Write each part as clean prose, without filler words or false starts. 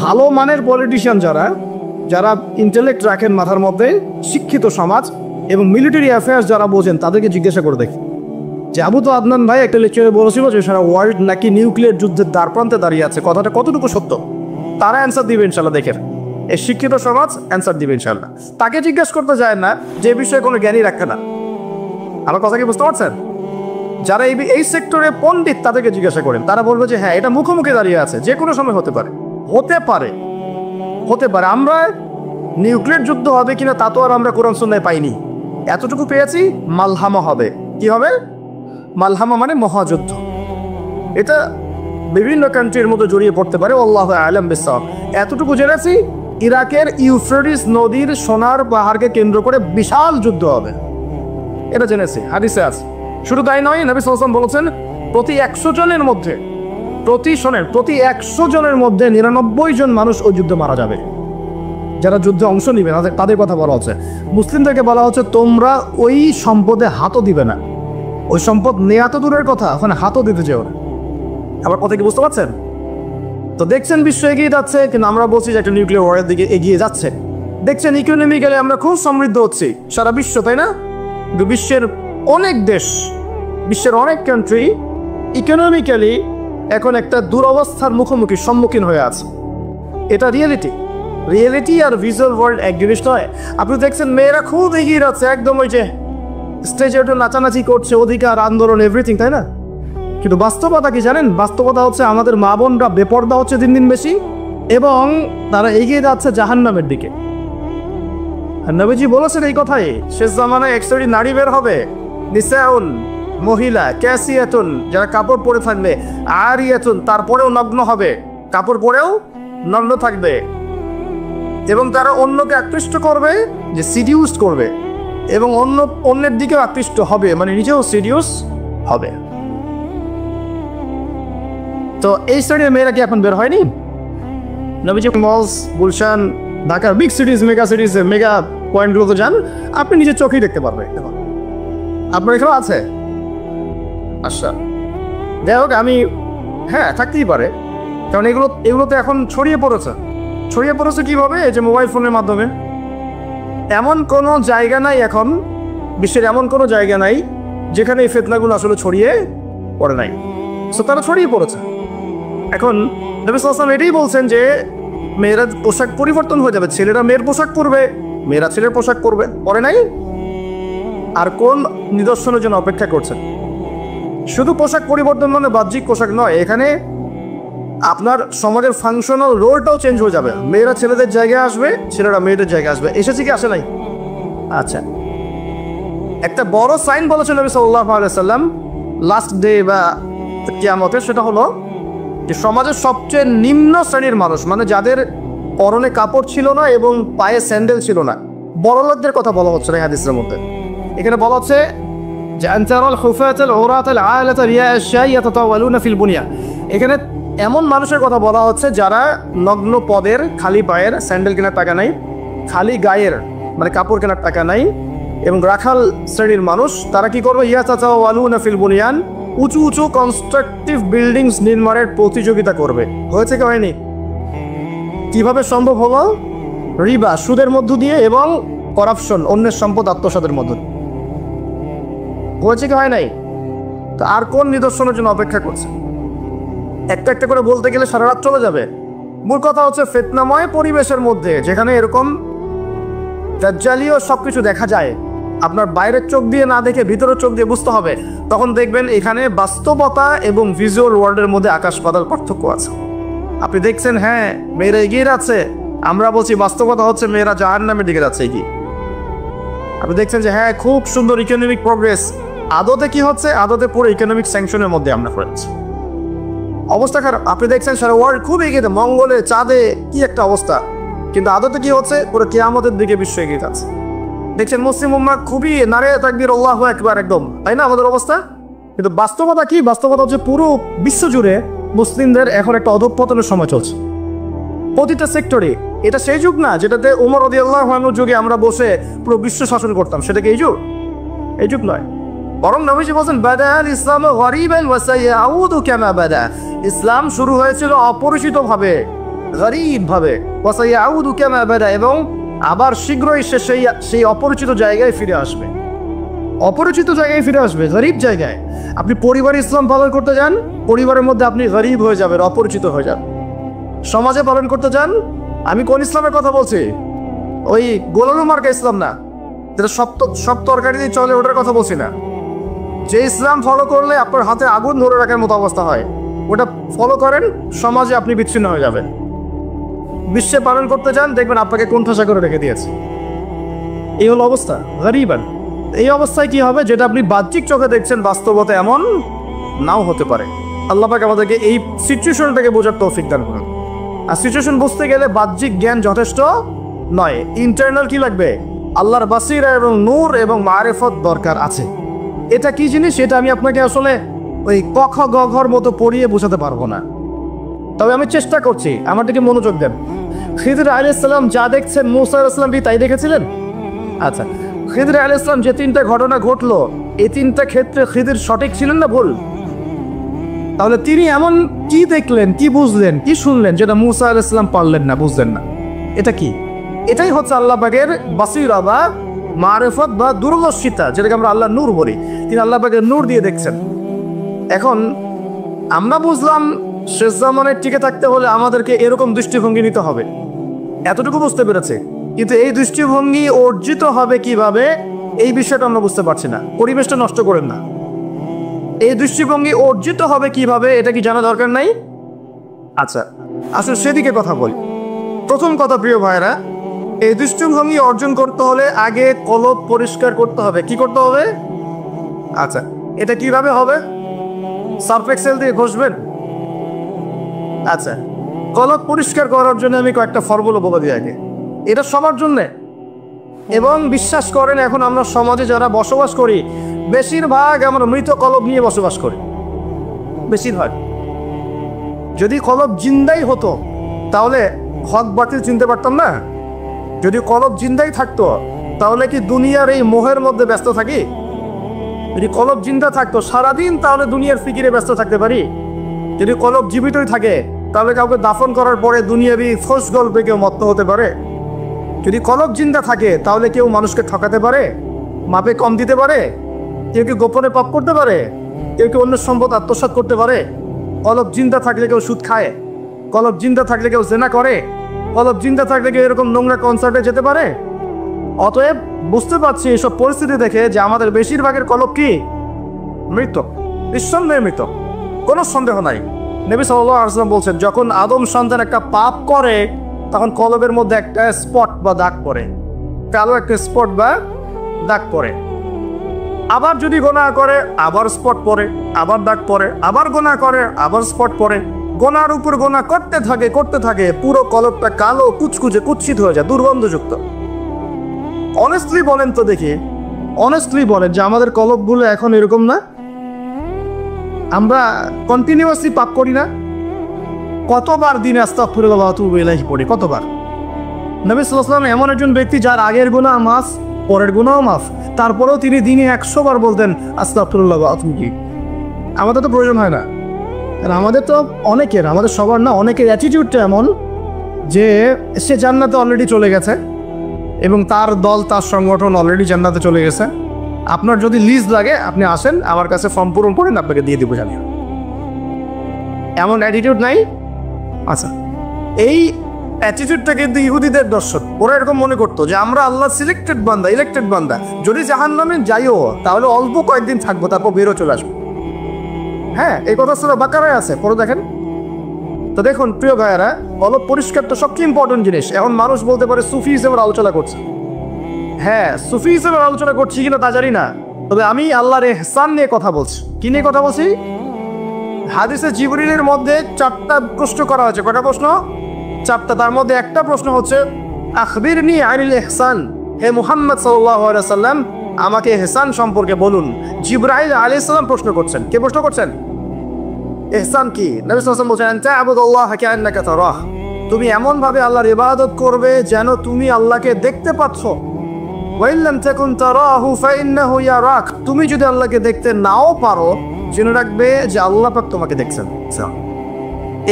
ভালো মানের পলিটিশিয়ান যারা যারা ইন্টেলেক্ট রাখেন মাথার মধ্যে, শিক্ষিত সমাজ এবং মিলিটারি অ্যাফেয়ার্স যারা বোঝেন তাদেরকে জিজ্ঞাসা করে দেখি যে আবু তো আদনান ভাই একটা লেকচারে বলেছিল যে সারা ওয়ার্ল্ড নাকি নিউক্লিয়ার যুদ্ধের দ্বারপ্রান্তে দাঁড়িয়ে আছে, কথাটা কতটুকু সত্য? তারা অ্যান্সার দিবে ইনশাল্লাহ। দেখেন এই শিক্ষিত সমাজ অ্যান্সার দিবে ইনশাল্লাহ। তাকে জিজ্ঞেস করতে যায় না যে বিষয়ে কোনো জ্ঞানই রাখে না। আমার কথা কি বুঝতে পারছেন? যারা এই সেক্টরে পণ্ডিত তাদেরকে জিজ্ঞাসা করেন, তারা বলবে যে হ্যাঁ এটা মুখোমুখি দাঁড়িয়ে আছে, যে কোনো সময় হতে পারে হতে পারে হতে পারে আমরা নিউক্লিয়ার যুদ্ধ হবে কিনা তা তো আর আমরা কোরআন সুন্নাহয় পাইনি। এতটুকু পেয়েছি মালহামা হবে। কি হবে? মালহামা মানে মহাযুদ্ধ। এটা বিভিন্ন কান্ট্রির মধ্যে জড়িয়ে পড়তে পারে, আল্লাহু আ'লাম বিসসাওয়াব। এতটুকু জেনেছি ইরাকের ইউফ্রেটিস নদীর সোনার পাহাড়কে কেন্দ্র করে বিশাল যুদ্ধ হবে, এটা জেনেছি, হাদিসে আছে। শুধু তাই নয়, নবী সাল্লাল্লাহু আলাইহি ওয়াসাল্লাম বলেছেন প্রতি 100 জনের মধ্যে প্রতি 100 জনের মধ্যে 99 জন মানুষ ওই যুদ্ধে মারা যাবে। যারা যুদ্ধে অংশ নিবে তাদের কথা বলা হচ্ছে। মুসলিমদেরকে বলা হচ্ছে তোমরা ওই সম্পদে হাতও দিবে না। ওই সম্পদ নেয়া তো দূরের কথা, ওখানে হাতও দিতে যেও না। আবার কথা কি বুঝতে পারছেন? তো দেখছেন বিশ্ব এগিয়ে যাচ্ছে, কিন্তু আমরা বলছি যে একটা নিউক্লিয়ার ওয়ারের দিকে এগিয়ে যাচ্ছে। দেখছেন ইকোনমিক্যালি আমরা খুব সমৃদ্ধ হচ্ছি, সারা বিশ্ব, তাই না? কিন্তু বিশ্বের অনেক দেশ, বিশ্বের অনেক কান্ট্রি ইকোনমিক্যালি এখন একটা দুরবস্থার সম্মুখীন হয়ে আছে। এটা রিয়েলিটি আর ভিজুয়াল ওয়ার্ল্ড এক জিনিস নয়। আপনি দেখছেন মেয়েরা খুব এগিয়ে যাচ্ছে, একদম ওই যে স্টেজে একটু নাচানাচি করছে, অধিকার আন্দোলন এভরিথিং, তাই না? কিন্তু বাস্তবতা কি জানেন? বাস্তবতা হচ্ছে আমাদের মা বোনরা বেপর্দা হচ্ছে দিন দিন বেশি, এবং তারা এগিয়ে যাচ্ছে জাহান্নামের দিকে। আর নবীজি বলেছেন এই কথাই, শেষ জামানায় এক শ্রেণীর নারী বের হবে, নিসাউন মহিলা, ক্যাসিয়াতুন যারা কাপড় পরে থাকবে, আরিয়াতুন তারপরেও নগ্ন হবে, কাপড় পরেও নগ্ন থাকবে, এবং তারা অন্যকে আকৃষ্ট করবে, যে সিডিউস করবে, এবং অন্যের দিকেও আকৃষ্ট হবে, মানে নিজেও সিডিউস হবে। তো এই শ্রেণীর মেয়েরা কি এখন বের হয়নি? নবীজি মলস, গুলশান, ঢাকার big cities, mega cities, mega পয়েন্টগুলোতে যান, আপনি নিজের চোখেই দেখতে পারবেন। আপনার এখানেও আছে। আচ্ছা, যাই হোক, হ্যাঁ থাকতেই পারে, কারণ এগুলোতে এখন ছড়িয়ে পড়েছে কিভাবে? এই যে মোবাইল ফোনের মাধ্যমে। এমন কোনো জায়গা নাই এখন, বিশ্বের এমন কোনো জায়গা নাই যেখানে এই ফিতনাগুলো আসলে ছড়িয়ে পড়ে নাই। সো তারা ছড়িয়ে পড়েছে। এখন নবী সাল্লাল্লাহু আলাইহি ওয়াসাল্লাম এটাই বলছেন যে মেয়েরা পোশাক পরিবর্তন হয়ে যাবে, ছেলেরা মেয়ের পোশাক পরবে, মেয়েরা ছেলের পোশাক পরে নাই। আর কোন নিদর্শনের জন্য অপেক্ষা করছেন? শুধু পোশাক পরিবর্তন মানে বাহ্যিক পোশাক নয়, এখানে আপনার সমাজের ফাংশনাল রোলটাও চেঞ্জ হয়ে যাবে। মেয়েরা ছেলেদের জায়গায় আসবে, ছেলেরা মেয়েদের জায়গায় আসবে। এসেছে কি আসে নাই? আচ্ছা, একটা বড় সাইন বলেছেন নবী সাল্লাল্লাহু আলাইহি ওয়াসাল্লাম লাস্ট ডে বা কিয়ামতের, সেটা হলো যে সমাজের সবচেয়ে নিম্ন শ্রেণীর মানুষ, মানে যাদের পরনে কাপড় ছিল না এবং পায়ে স্যান্ডেল ছিল না, বড়লোকদের কথা বলা হচ্ছে না এই হাদিসের মধ্যে। এখানে বলা হচ্ছে যে আনতারাল খুফাতাল উরাতাল আলাতা রিয়াশা ইয়াতাতাওয়ালুনা ফিল বুনিয়া। এখানে এমন মানুষের কথা বলা হচ্ছে যারা নগ্ন পদের, খালি পায়ের, স্যান্ডেল কেনার টাকা নাই, খালি গায়ের মানে কাপড় কেনার টাকা নাই, এবং রাখাল শ্রেণীর মানুষ। তারা কি করবে? ইয়াতাতাওয়ালুনা ফিল বুনিয়ান, উঁচু উঁচু কনস্ট্রাকটিভ বিল্ডিংস নির্মাণের প্রতিযোগিতা করবে। হয়েছে কি হয়নি? কিভাবে সম্ভব হলো? রিবা, সুদের মধ্য দিয়ে, এবং করাপশন, অন্যের সম্পদ আত্মসাতের মধ্য দিয়ে। হয়েছে কি হয় নাই? তো আর কোন নিদর্শনের জন্য অপেক্ষা করছে? একটা একটা করে বলতে গেলে সারা রাত চলে যাবে। মূল কথা হচ্ছে ফিতনাময় পরিবেশের মধ্যে, যেখানে এরকম দাজ্জালীয় সবকিছু দেখা যায়, আপনার বাইরের চোখ দিয়ে না দেখে ভিতরের চোখ দিয়ে বুঝতে হবে, তখন দেখবেন এখানে বাস্তবতা এবং ভিজুয়াল ওয়ার্ল্ডের মধ্যে আকাশ পাতাল পার্থক্য আছে। আপনি দেখছেন হ্যাঁ মেয়েরা এগিয়ে যাচ্ছে, আমরা বলছি বাস্তবতা হচ্ছে মেয়েরা জাহান্নামের দিকে যাচ্ছে এগিয়ে। আপনি দেখছেন যে হ্যাঁ খুব সুন্দর ইকোনমিক প্রোগ্রেস, আদতে কি হচ্ছে? আদতে পুরো ইকোনমিক স্যাংশনের মধ্যে আমরা পড়েছি। অবস্থা খারাপ। আপনি দেখছেন সারা ওয়ার্ল্ড খুব এগিয়ে, মঙ্গলে, চাঁদে কি একটা অবস্থা, কিন্তু আদতে কি হচ্ছে? পুরো কিয়ামতের দিকে বিশ্ব এগিয়ে যাচ্ছে। দেখছেন মুসলিম উম্মাহ খুবই নারে তাকবীর আল্লাহু আকবার একদম, তাই না আমাদের অবস্থা? কিন্তু বাস্তবতা কি? বাস্তবতা হচ্ছে পুরো বিশ্ব জুড়ে মুসলিমদের এখন একটা অধঃপতনের সময় চলছে প্রতিটা সেক্টরে। এটা সেই যুগ না যেটাতে ওমর রাদিয়াল্লাহু আনহুর যুগে আমরা বসে পুরো বিশ্ব শাসন করতাম, সেটা কি এই যুগ নয়। বরং নবীজি বলেন বাদাল ইসলাম গরিবান ওয়া সায়াউদু কামা বাদা। ইসলাম শুরু হয়েছিল অপরিচিতভাবে, গরীব ভাবে, ওয়াসায়াউদু কামা বাদা, এবং আবার শীঘ্রই সে সেই অপরিচিত জায়গায় ফিরে আসবে। অপরিচিত জায়গায় ফিরে আসবে, গরীব জায়গায়। আপনি পরিবারে ইসলাম পালন করতে যান, পরিবারের মধ্যে আপনি গরীব হয়ে যাবেন, অপরিচিত হয়ে যান। সমাজে পালন করতে যান, আমি কোন ইসলামের কথা বলছি? ওই গোলালু মার্কা ইসলাম না, যেটা সব তরকারি দিয়ে চলে, ওটার কথা বলছি না। যে ইসলাম ফলো করলে আপনার হাতে আগুন ধরে রাখার মতো অবস্থা হয়, ওটা ফলো করেন, সমাজে আপনি বিচ্ছিন্ন হয়ে যাবেন। বিশ্বে পালন করতে যান, দেখবেন আপনাকে কোণঠাসা করে রেখে দিয়েছে। এই হলো অবস্থা, গরীবান। এই অবস্থায় কি হবে? যেটা আপনি বাহ্যিক চোখে দেখছেন, বাস্তবতা এমন নাও হতে পারে। আল্লাহ পাক আমাদেরকে এই সিচুয়েশনটাকে বোঝার তৌফিক দান করুন। আর সিচুয়েশন বুঝতে গেলে বাহ্যিক জ্ঞান যথেষ্ট নয়, ইন্টারনাল কি লাগবে? আল্লাহর বাসিরা এবং নূর এবং মারিফত দরকার আছে। এটা কি জিনিস, এটা আমি আপনাকে আসলে ওই ক খ গ ঘর মতো পড়িয়ে বোঝাতে পারবো না, তবে আমি চেষ্টা করছি। আমার দিকে মনোযোগ দেন। খিদর আলাইহিস সালাম যা দেখছেন, মূসা আলাইহিস সালাম কি তাই দেখেছিলেন? আচ্ছা, খিদর আলাইহিস সালাম যে তিনটা ঘটনা ঘটলো, এই তিনটা ক্ষেত্রে খিদর সঠিক ছিলেন না ভুল? তাহলে তিনি এমন কি দেখলেন, কি বুঝলেন, কি শুনলেন যেটা মূসা আলাইহিস সালাম পারলেন না, বুঝলেন না? এটা কি? এটাই হচ্ছে আল্লাহ পাকের বাসিরা বা মারিফত বা দূরদর্শিতা, যেটাকে আমরা আল্লাহ নূর বলি। তিনি আল্লাহ পাকের নূর দিয়ে দেখছেন। এখন আমরা বুঝলাম শেষ জামানে টিকে থাকতে হলে আমাদেরকে এরকম দৃষ্টিভঙ্গি নিতে হবে, এতটুকু বুঝতে পেরেছে। কিন্তু এই দৃষ্টিভঙ্গি অর্জিত হবে কিভাবে, এই বিষয়টা আমরা বুঝতে পারছি না। পরিবেশটা নষ্ট করেন না। এই দৃষ্টিভঙ্গি অর্জিত হবে কিভাবে, এটা কি জানা দরকার নাই? আচ্ছা, আসলে সেদিকে কথা বলি। প্রথম কথা, প্রিয় ভাইরা, এই দৃষ্টিভঙ্গি অর্জন করতে হলে আগে কলব পরিষ্কার করতে হবে। কি করতে হবে? আচ্ছা, এটা কিভাবে হবে? সার্ফ এক্সেল দিয়ে ঘষবেন? আচ্ছা, কলব পরিষ্কার করার জন্য আমি কয়েকটা ফর্মুলা বলে দিই আগে। এটা সবার জন্যে। এবং বিশ্বাস করেন, এখন আমরা সমাজে যারা বসবাস করি, বেশিরভাগ আমরা মৃত কলব নিয়ে বসবাস করি, বেশিরভাগ। যদি কলব জিন্দাই হতো তাহলে হক বাতিল চিনতে পারতাম না। যদি কলব জিন্দাই থাকতো তাহলে কি দুনিয়ার এই মোহের মধ্যে ব্যস্ত থাকি? যদি কলব জিন্দা থাকতো সারাদিন, তাহলে দুনিয়ার ফিকিরে ব্যস্ত থাকতে পারি। যদি কলব জীবিতই থাকে তাহলে কাউকে দাফন করার পরে দুনিয়াবি ফোস গল্পে কেউ মত্ত হতে পারে? যদি কলব জিন্দা থাকে তাহলে কেউ মানুষকে ঠকাতে পারে, মাপে কম দিতে পারে, কেউ কি গোপনে পাপ করতে পারে, কেউ কি অন্য সম্পদ আত্মসাৎ করতে পারে? কলব জিন্দা থাকলে কেউ সুদ খায়, কলব জিন্দা থাকলে কেউ জেনা করে, কলব জিন্দা থাকলে কেউ এরকম নোংরা কনসার্টে যেতে পারে? অতএব বুঝতে পারছি এসব পরিস্থিতি দেখে যে আমাদের বেশিরভাগের কলব কি? মৃত, নিঃসন্দেহে মৃত, কোনো সন্দেহ নাই। নবী সাল্লাল্লাহু আলাইহি ওয়াসাল্লাম বলছেন, যখন আদম সন্তান একটা পাপ করে তখন কলবের মধ্যে একটা স্পট বা দাগ পড়ে, কালো একটা স্পট বা দাগ পড়ে। আবার যদি গোনাহ করে আবার স্পট পড়ে, আবার দাগ পড়ে, আবার গোনাহ করে আবার স্পট পড়ে। গোনার উপর গোনাহ করতে থাকে, পুরো কলবটা কালো, কুচকুচে, কুৎসিত হয়ে যায়, দুর্গন্ধযুক্ত। অনেস্টলি বলেন তো দেখি, অনেস্টলি বলেন যে আমাদের কলবগুলো এখন এরকম না? আমরা কন্টিনিউয়াসলি পাপ করি না? কতবার দিনে আস্তাগফিরুল্লাহ ওয়া আতুবু ইলাইহি পড়ি, কতবার? নবী সাল্লাল্লাহু আলাইহি ওয়াসাল্লাম এমন একজন ব্যক্তি যার আগের গুনাহ মাফ, পরের গুনাহ মাফ, তারপরেও তিনি দিনে 100 বার বলতেন আস্তাগফিরুল্লাহ ওয়া আতুবু ইলাইহি। আমাদের তো প্রয়োজন হয় না। আমাদের তো অনেকের, আমাদের সবার না, অনেকের অ্যাটিটিউডটা এমন যে সে জান্নাতে অলরেডি চলে গেছে এবং তার দল, তার সংগঠন অলরেডি জান্নাতে চলে গেছে। আপনার যদি লিস্ট লাগে আপনি আসেন, আমার কাছে ফর্ম পূরণ করেন, আপনাকে দিয়ে দিব জানিয়ে। এমন অ্যাটিটিউড নাই? আচ্ছা, এই অ্যাটিটিউডটা কিন্তু ইহুদিদের দর্শন। ওরা এরকম মনে করতো যে আমরা আল্লাহ সিলেক্টেড বান্দা, ইলেক্টেড বান্দা, যদি জাহান্নামে যাইও তাহলে অল্প কয়েকদিন থাকবো, তারপর বেরো চলে আসবো। হ্যাঁ, এই কথা সূরা বাকারায় আছে, পড়ে দেখেন তো। দেখুন প্রিয় ভাইয়েরা, কলব পরিষ্কার তো সবচেয়ে ইম্পর্টেন্ট জিনিস। এখন মানুষ বলতে পারে সুফি হিসেবে আলোচনা করছে। হ্যাঁ, সুফি হিসেবে আলোচনা করছি কিনা তা জানি না, তবে আমি আল্লাহর ইহসান নিয়ে কথা বলছি। কি নিয়ে কথা বলছি? হাদিসে জিবরিলের মধ্যে 4টা প্রশ্ন করা হয়েছে। কয়টা প্রশ্ন? 4টা। তার মধ্যে একটা প্রশ্ন হচ্ছে আখবিরনি আনিল ইহসান, হে মুহাম্মদ সাল্লাল্লাহু আলাইহি ওয়াসাল্লাম আমাকে ইহসান সম্পর্কে বলুন। জিবরাইল আলাইহিস সালাম প্রশ্ন করছেন। কে প্রশ্ন করছেন? ইহসান কি? নবী সাল্লাল্লাহু আলাইহি ওয়াসাল্লাম বলেন আনতা আবুদুল্লাহ কাআন্নাকা তারাহ, তুমি এমন ভাবে আল্লাহর ইবাদত করবে যেন তুমি আল্লাহকে দেখতে পাচ্ছ। ওয়া ইল্লাম তাকুন তারাহু ফাইন্নাহু ইয়ারাক, তুমি যদি আল্লাহকে দেখতে নাও পারো জেনে রাখবে যে আল্লাহ পাক তোমাকে দেখছেন।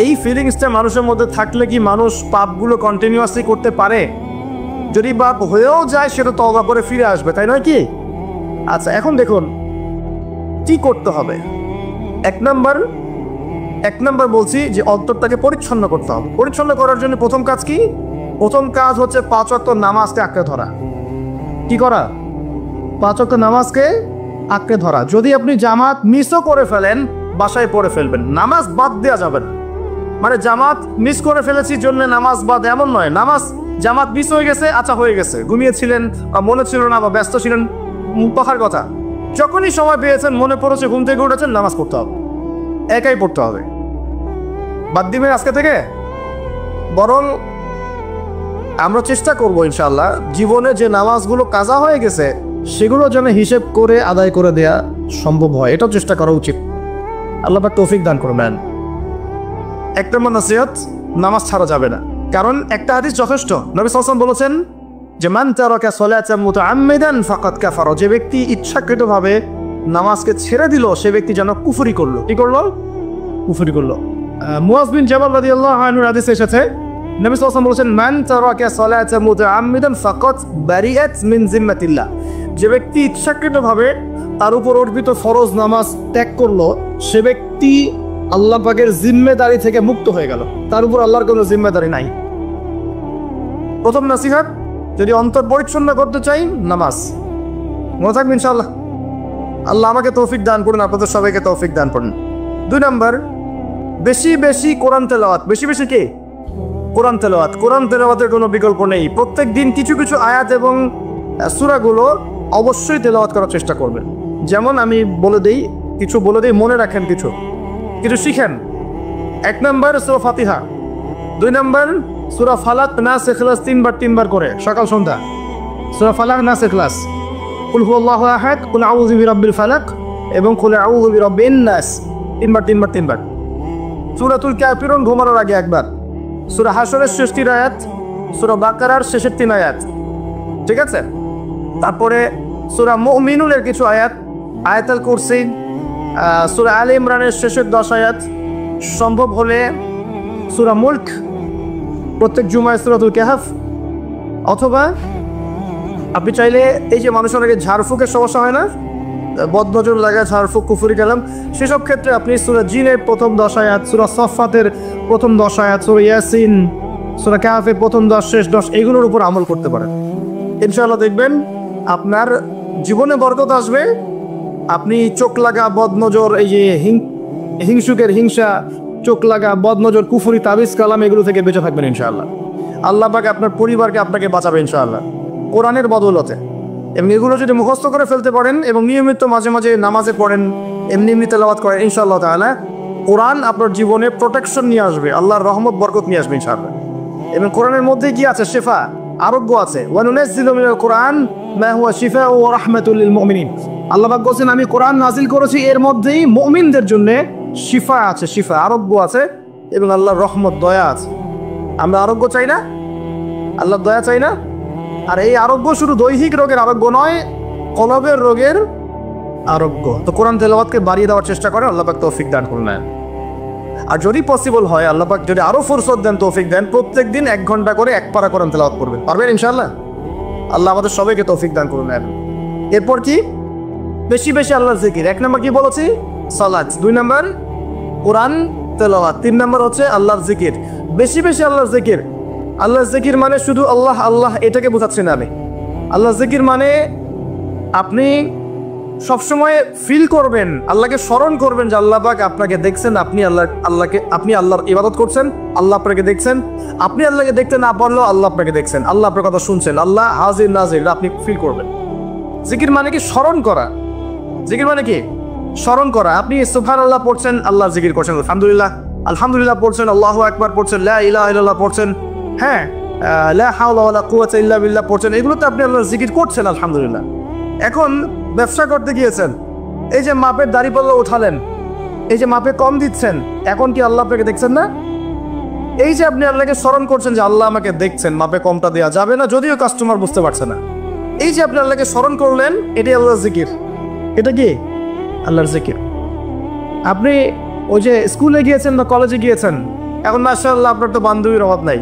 এই ফিলিংসটা মানুষের মধ্যে থাকলে কি মানুষ পাপগুলো কন্টিনিউয়াসলি করতে পারে? যদি পাপ হয়েও যায় সেটা তওবা করে ফিরে আসবে, তাই নয় কি? আচ্ছা, এখন দেখুন কি করতে হবে। এক নাম্বার বলছি যে অন্তরটাকে পরিচ্ছন্ন করতে হবে। পরিচ্ছন্ন করার জন্য প্রথম কাজ কি? প্রথম কাজ হচ্ছে 5 ওয়াক্ত নামাজকে আঁকড়ে ধরা। কি করা? 5 ওয়াক্ত নামাজকে আঁকড়ে ধরা। যদি আপনি জামাত মিসও করে ফেলেন, বাসায় পড়ে ফেলবেন, নামাজ বাদ দেওয়া যাবে না। মানে জামাত মিস করে ফেলেছি জন্য নামাজ বাদ, এমন নয়। জামাত মিস হয়ে গেছে, আচ্ছা হয়ে গেছে, ঘুমিয়েছিলেন বা মনে ছিল না বা ব্যস্ত ছিলেন, পাখার কথা। যখনই সময় পেয়েছেন, মনে পড়েছে, ঘুম থেকে উঠেছেন, নামাজ পড়তে হবে, একাই পড়তে হবে। বাদ দিবেন আজকে থেকে? বরং আমরা চেষ্টা করব ইনশাআল্লাহ জীবনে যে নামাজগুলো কাজা হয়ে গেছে সেগুলো যেন হিসেব করে আদায় করে দেয়া সম্ভব হয়, এটাও চেষ্টা করা উচিত। আল্লাহ পাক তৌফিক দান করবেন। এক নম্বর নসিহত, নামাজ ছাড়া যাবে না। কারণ একটা হাদিস যথেষ্ট। নবী সাল্লাল্লাহু আলাইহি ওয়াসাল্লাম বলেছেন যে মান তারাকা সালাতান মুতাআম্মিদান ফাকাদ কাফারা, যে ব্যক্তি ইচ্ছাকৃতভাবে নামাজকে ছেড়ে দিল সে ব্যক্তি যেন কুফরি করলো। কি করলো? কুফরি করলো। মুয়াজ বিন জাবাল রাদিয়াল্লাহু আনহু হাদিসে এসেছে, নবী সাল্লাল্লাহু আলাইহি ওয়াসাল্লাম বলেছেন মান তারাকা সালাতান মুতাআম্মিদান ফাকাদ বারিআত মিন জিম্মাতিল্লাহ, যে ব্যক্তি ইচ্ছাকৃতভাবে তার উপর অর্পিত ফরজ নামাজ ত্যাগ করলো সে ব্যক্তি আল্লাহ পাকের জিম্মেদারি থেকে মুক্ত হয়ে গেল, তার উপর আল্লাহর কোনো জিম্মেদারি নাই। প্রথম নসিহত, যদি অন্তর পরিচ্ছন্ন করতে চাই, নামাজ। মনে থাকবে ইনশাআল্লাহ। আল্লাহ আমাকে তৌফিক দান করুন, আপনাদের সবাইকে তৌফিক দান করুন। 2 নম্বর, বেশি বেশি কোরআন তেলাওয়াত। বেশি বেশি কি? কোরআন তেলাওয়াত। কোরআন তেলাওয়াতের কোনো বিকল্প নেই। প্রত্যেক দিন কিছু কিছু আয়াত এবং সূরাগুলো অবশ্যই তেলাওয়াত করার চেষ্টা করবেন। যেমন আমি বলে দিই, মনে রাখেন, কিছু শিখেন। 1 নম্বর সূরা ফাতিহা, 2 নম্বর সূরা ফালাক, নাস, ইখলাস 3 বার করে সকাল সন্ধ্যা। সূরা ফালাক, নাস, ইখলাস, কুল হুয়াল্লাহু আহাদ, কুল আউযু বিরাব্বিল ফালাক এবং কুল আউযু বিরাব্বিন নাস 3 বার। সূরাতুল কাফিরুন ঘুমানোর আগে 1 বার। সূরা হাশরের শেষ 3 আয়াত, সূরা বাকারার শেষের 3 আয়াত, ঠিক আছে? তারপরে সূরা মুমিনুনের কিছু আয়াত, আয়াতুল কুরসি, সূরা আলে ইমরানের শেষের 10 আয়াত, সম্ভব হলে সূরা মুলক, প্রত্যেক জুমায় সূরাতুল কাহফ, অথবা আপনি চাইলে এই যে মানুষের আগে ঝাড়ফুঁকের সমস্যা হয় না, বদনজর লাগা, ঝাড়ফুঁক, কুফরি কালাম, সেসব ক্ষেত্রে আপনি সূরা জিনের প্রথম 10 আয়াত, সূরা সফফাতের প্রথম 10 আয়াত, সূরা ইয়াসিন, সূরা কাহফের প্রথম 10, শেষ 10, এগুলোর উপর আমল করতে পারেন। ইনশাআল্লাহ দেখবেন আপনার জীবনে বরকত আসবে। আপনি চোখ লাগা, বদনজর, এই যে হিংসুকের হিংসা, চোখ লাগা, বদনজর, কুফরি, তাবিজ কালাম, এগুলো থেকে বেঁচে থাকবেন ইনশাআল্লাহ। আল্লাহ পাক আপনার পরিবারকে আপনাকে বাঁচাবে ইনশাআল্লাহ কোরআনের বদৌলতে। এবং এগুলো যদি মুখস্থ করে ফেলতে পারেন এবং নিয়মিত মাঝে মাঝে নামাজে পড়েন, এমনি তেলাওয়াত করেন, ইনশাআল্লাহ তাআলা কোরআন আপনার জীবনে প্রোটেকশন নিয়ে আসবে, আল্লাহর রহমত বরকত নিয়ে আসবে ইনশাআল্লাহ। এবং কোরআনের মধ্যে কি আছে? শিফা, আরোগ্য আছে। ওয়া নুনাজ্জিলু মিনাল কোরআন মা হুয়া শিফাউ ওয়া রাহমাতুল লিল মুমিনিন। আল্লাহ পাক বলেন আমি কোরআন নাজিল করেছি, এর মধ্যেই মুমিনদের জন্য শিফা আছে, শিফা, আরোগ্য আছে এবং আল্লাহর রহমত, দয়া আছে। আমরা আরোগ্য চাই না? আল্লাহর দয়া চাই না? আর এই আরোগ্য শুধু দৈহিক রোগের আরোগ্য নয়, কলবের রোগের আরোগ্য। তো কোরআন তেলাওয়াতকে বাড়িয়ে দেওয়ার চেষ্টা করেন, আল্লাহ পাক তৌফিক দান করুন। আর যদি পসিবল হয়, আল্লাহ পাক যদি আরো ফুরসত দেন, তৌফিক দেন, প্রত্যেক দিন 1 ঘন্টা করে 1 পারা কোরআন তেলাওয়াত করবেন, পারবেন ইনশাআল্লাহ? আল্লাহ আমাদের সবাইকে তৌফিক দান করুন। এরপর কি? বেশি বেশি আল্লাহর জিকির। 1 নম্বর কি বলেছি? সালাত। 2 নম্বর কোরআন তেলাওয়াত। 3 নম্বর হচ্ছে আল্লাহর জিকির। বেশি বেশি আল্লাহর জিকির। আল্লাহর জিকির মানে শুধু আল্লাহ আল্লাহ এটাকে বোঝাচ্ছি না আমি। আল্লাহর জিকির মানে আপনি সবসময় ফিল করবেন, আল্লাহকে স্মরণ করবেন যে আল্লাহ পাক আপনাকে দেখছেন, আপনি আল্লাহর ইবাদত করছেন, আল্লাহ আপনাকে দেখছেন। আপনি আল্লাহকে দেখতে না পারলেও আল্লাহ আপনাকে দেখছেন, আল্লাহ আপনার কথা শুনছেন, আল্লাহ হাজির নাজির, আপনি ফিল করবেন। জিকির মানে কি? স্মরণ করা। জিকির মানে কি? স্মরণ করা। আপনি সুবহানাল্লাহ পড়ছেন, আল্লাহর জিকির করছেন, আলহামদুলিল্লাহ পড়ছেন, আল্লাহু আকবার পড়ছেন, লা ইলাহা ইল্লাল্লাহ পড়ছেন, হ্যাঁ, লা হাওলা ওয়ালা কুওয়াতা ইল্লা বিল্লাহ পড়ছেন, এগুলোতে আপনি আল্লাহর জিকির করছেন, আলহামদুলিল্লাহ। এখন ব্যবসা করতে গিয়েছেন, এই যে মাপের দাড়িপাল্লা উঠালেন, এই যে মাপে কম দিচ্ছেন, এখন কি আল্লাহ আপনাকে দেখছেন না? এই যে আপনি আল্লাহকে স্মরণ করছেন যে আল্লাহ আমাকে দেখছেন, মাপে কমটা দেওয়া যাবে না, যদিও কাস্টমার বুঝতে পারছে না। এই যে আপনি আল্লাহকে স্মরণ করলেন, এটাই আল্লাহর জিকির। এটা কি? আল্লাহর জিকির। আপনি ওই যে স্কুলে গিয়েছেন বা কলেজে গিয়েছেন, এখন মাশাআল্লাহ আপনার তো বান্ধবীর অভাব নাই,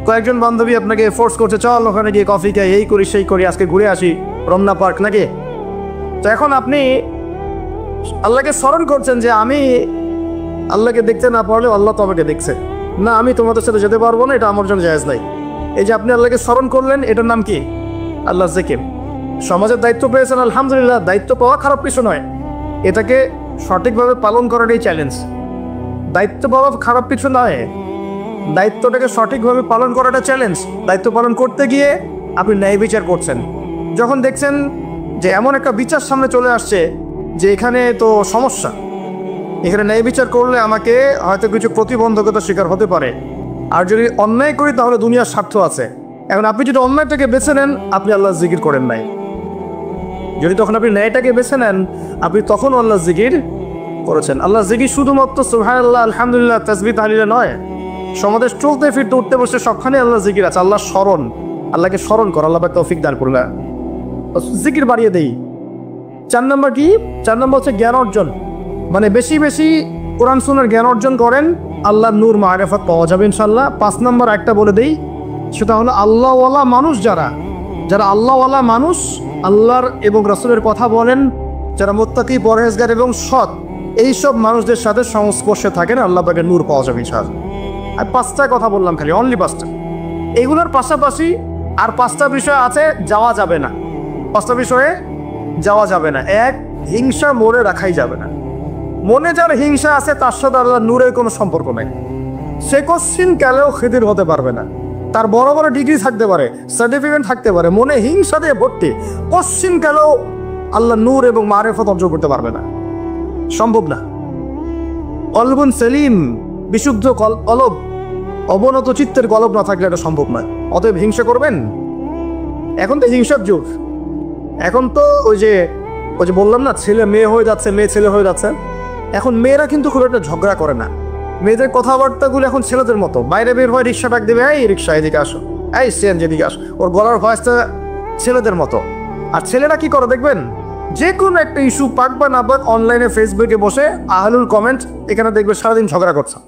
কয়েকজন বান্ধবী আপনাকে ফোর্স করছে, চল ওখানে গিয়ে কফি খাই, এই করি সেই করি, আজকে ঘুরে আসি রমনা পার্ক নাকি। তো এখন আপনি আল্লাহকে স্মরণ করছেন যে আমি আল্লাহকে দেখতে না পারলেও আল্লাহ তো আমাকে দেখছে, না আমি তোমাদের সাথে যেতে পারবো না, এটা আমার জন্য জায়েজ নাই। এই যে আপনি আল্লাহকে স্মরণ করলেন, এটার নাম কি? আল্লাহ জিকির। সমাজের দায়িত্ব পেয়েছেন, আলহামদুলিল্লাহ, দায়িত্ব পাওয়া খারাপ কিছু নয়, এটাকে সঠিকভাবে পালন করাটাই চ্যালেঞ্জ। দায়িত্ব পাওয়া খারাপ কিছু নয়, দায়িত্বটাকে সঠিকভাবে পালন করাটা চ্যালেঞ্জ। দায়িত্ব পালন করতে গিয়ে আপনি ন্যায় বিচার করছেন, যখন দেখছেন যে এমন একটা বিচার সামনে চলে আসছে যে এখানে তো সমস্যা, এখানে ন্যায় বিচার করলে আমাকে হয়তো কিছু প্রতিবন্ধকতার শিকার হতে পারে, আর যদি অন্যায় করি তাহলে দুনিয়ার স্বার্থ আছে। এখন আপনি যদি অন্যায়টাকে বেছে নেন, আপনি আল্লাহ জিকির করেন নাই। যদি তখন আপনি ন্যায়টাকে বেছে নেন, আপনি তখন আল্লাহ জিকির করেছেন। আল্লাহ জিকির শুধুমাত্র সুবহানাল্লাহ, আলহামদুলিল্লাহ, তাসবিহ তাহলিলে নয়, সমাজে চলতে ফিরতে উঠতে বসতে সবখানে আল্লাহ জিকির আছে। আল্লাহ স্মরণ, আল্লাহকে স্মরণ কর, আল্লাহ তৌফিক দান করুন, জিকির বাড়িয়ে দেই। 4 নম্বর কি? 4 নম্বর হচ্ছে জ্ঞান অর্জন, মানে বেশি বেশি কোরআন সুন্নাহর জ্ঞান অর্জন করেন, আল্লাহর নূর মারিফাত পাওয়া যাবে ইনশাআল্লাহ। 5 নম্বর একটা বলে দেই, সেটা হলো আল্লাহওয়ালা মানুষ, যারা আল্লাহওয়ালা মানুষ, আল্লাহর এবং রাসূলের কথা বলেন, যারা মুত্তাকি, পরহেজগার এবং সৎ, এইসব মানুষদের সাথে সংস্পর্শে থাকেন, আল্লাহ পাকের নূর পাওয়া যাবে ইনশাআল্লাহ। আর 5টা কথা বললাম, খালি অনলি 5টা। এগুলোর পাশাপাশি আর 5টা বিষয় আছে, যাওয়া যাবে না। 5টা বিষয়ে যাওয়া যাবে না। 1, হিংসা মনে রাখাই যাবে না। মনে যার হিংসা আছে, তার সাথে আল্লাহ নূরের কোনো সম্পর্ক নেই। সে কোশ্চিন কালেও খিদির হতে পারবে না। তার বড় বড় ডিগ্রি থাকতে পারে, সার্টিফিকেট থাকতে পারে, মনে হিংসা দিয়ে ভর্তি, কোশ্চিন কালেও আল্লাহ নূর এবং মারিফত অর্জন করতে পারবে না, সম্ভব না। কলবুন সেলিম, বিশুদ্ধ কলব, অবনত চিত্তের কলব না থাকলে এটা সম্ভব নয়। অতএব হিংসা করবেন। এখন তো হিংসার যুগ, এখন তো ওই যে বললাম না, ছেলে মেয়ে হয়ে যাচ্ছে, মেয়ে ছেলে হয়ে যাচ্ছে। এখন মেয়েরা কিন্তু খুব একটা ঝগড়া করে না, মেয়েদের কথাবার্তাগুলো এখন ছেলেদের মতো। বাইরে বের হয়, রিক্সা ডাক দেবে, এই রিক্সা এদিকে আসো, এই সিএনজি এদিকে আসো, ওর গলার ভয়েসটা ছেলেদের মতো। আর ছেলেরা কি করে দেখবেন, যে কোনো একটা ইস্যু পাক বা না পাক, অনলাইনে ফেসবুকে বসে আহলুল কমেন্ট, এখানে দেখবে সারাদিন ঝগড়া করছে,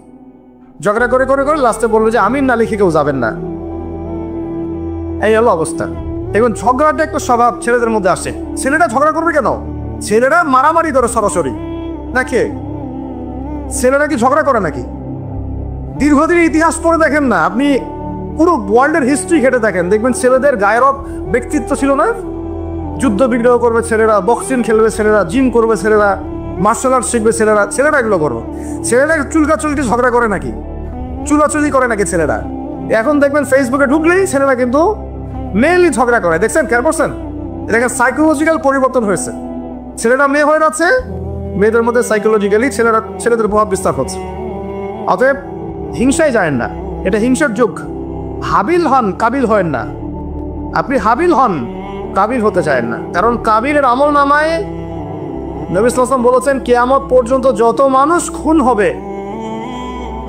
ঝগড়া করে করে করে লাস্টে বলবে যে আমিন না লিখে কেউ যাবেন না। এই হলো অবস্থা। এখন ঝগড়াটা একটা স্বভাব ছেলেদের মধ্যে আসে। ছেলেরা ঝগড়া করবে কেন? ছেলেরা মারামারি করে সরাসরি নাকি? ছেলেরা কি ঝগড়া করে নাকি? দীর্ঘদিনের ইতিহাস পড়ে দেখেন না আপনি, পুরো ওয়ার্ল্ডের হিস্ট্রি ঘেটে দেখেন, দেখবেন ছেলেদের গায়রব ব্যক্তিত্ব ছিল না। যুদ্ধ বিগ্রহ করবে ছেলেরা, বক্সিং খেলবে ছেলেরা, জিম করবে ছেলেরা, মার্শাল আর্ট শিখবে ছেলেরা এগুলো করবে। ছেলেরা চুলকাচুলটি ঝগড়া করে নাকি? চুলাচুলি করে নাকি ছেলেরা? এখন দেখবেন ফেসবুকে ঢুকলেই ছেলেরা কিন্তু মেনলি ঝগড়া করে। দেখছেন, খেয়াল করছেন? দেখেন সাইকোলজিক্যাল পরিবর্তন হয়েছে। ছেলেরা মেয়ে হয়ে যাচ্ছে, মেয়েদের মধ্যে সাইকোলজিক্যালি ছেলেদের প্রভাব বিস্তার হচ্ছে। অতএব হিংসায় যায় না, এটা হিংসার যুগ। হাবিল হন, কাবিল হয়েন না। আপনি হাবিল হন, কাবিল হতে চায়েন না। কারণ কাবিলের আমল নামায় নবী সাল্লাল্লাহু আলাইহি ওয়াসাল্লাম বলেছেন, কিয়ামত পর্যন্ত যত মানুষ খুন হবে,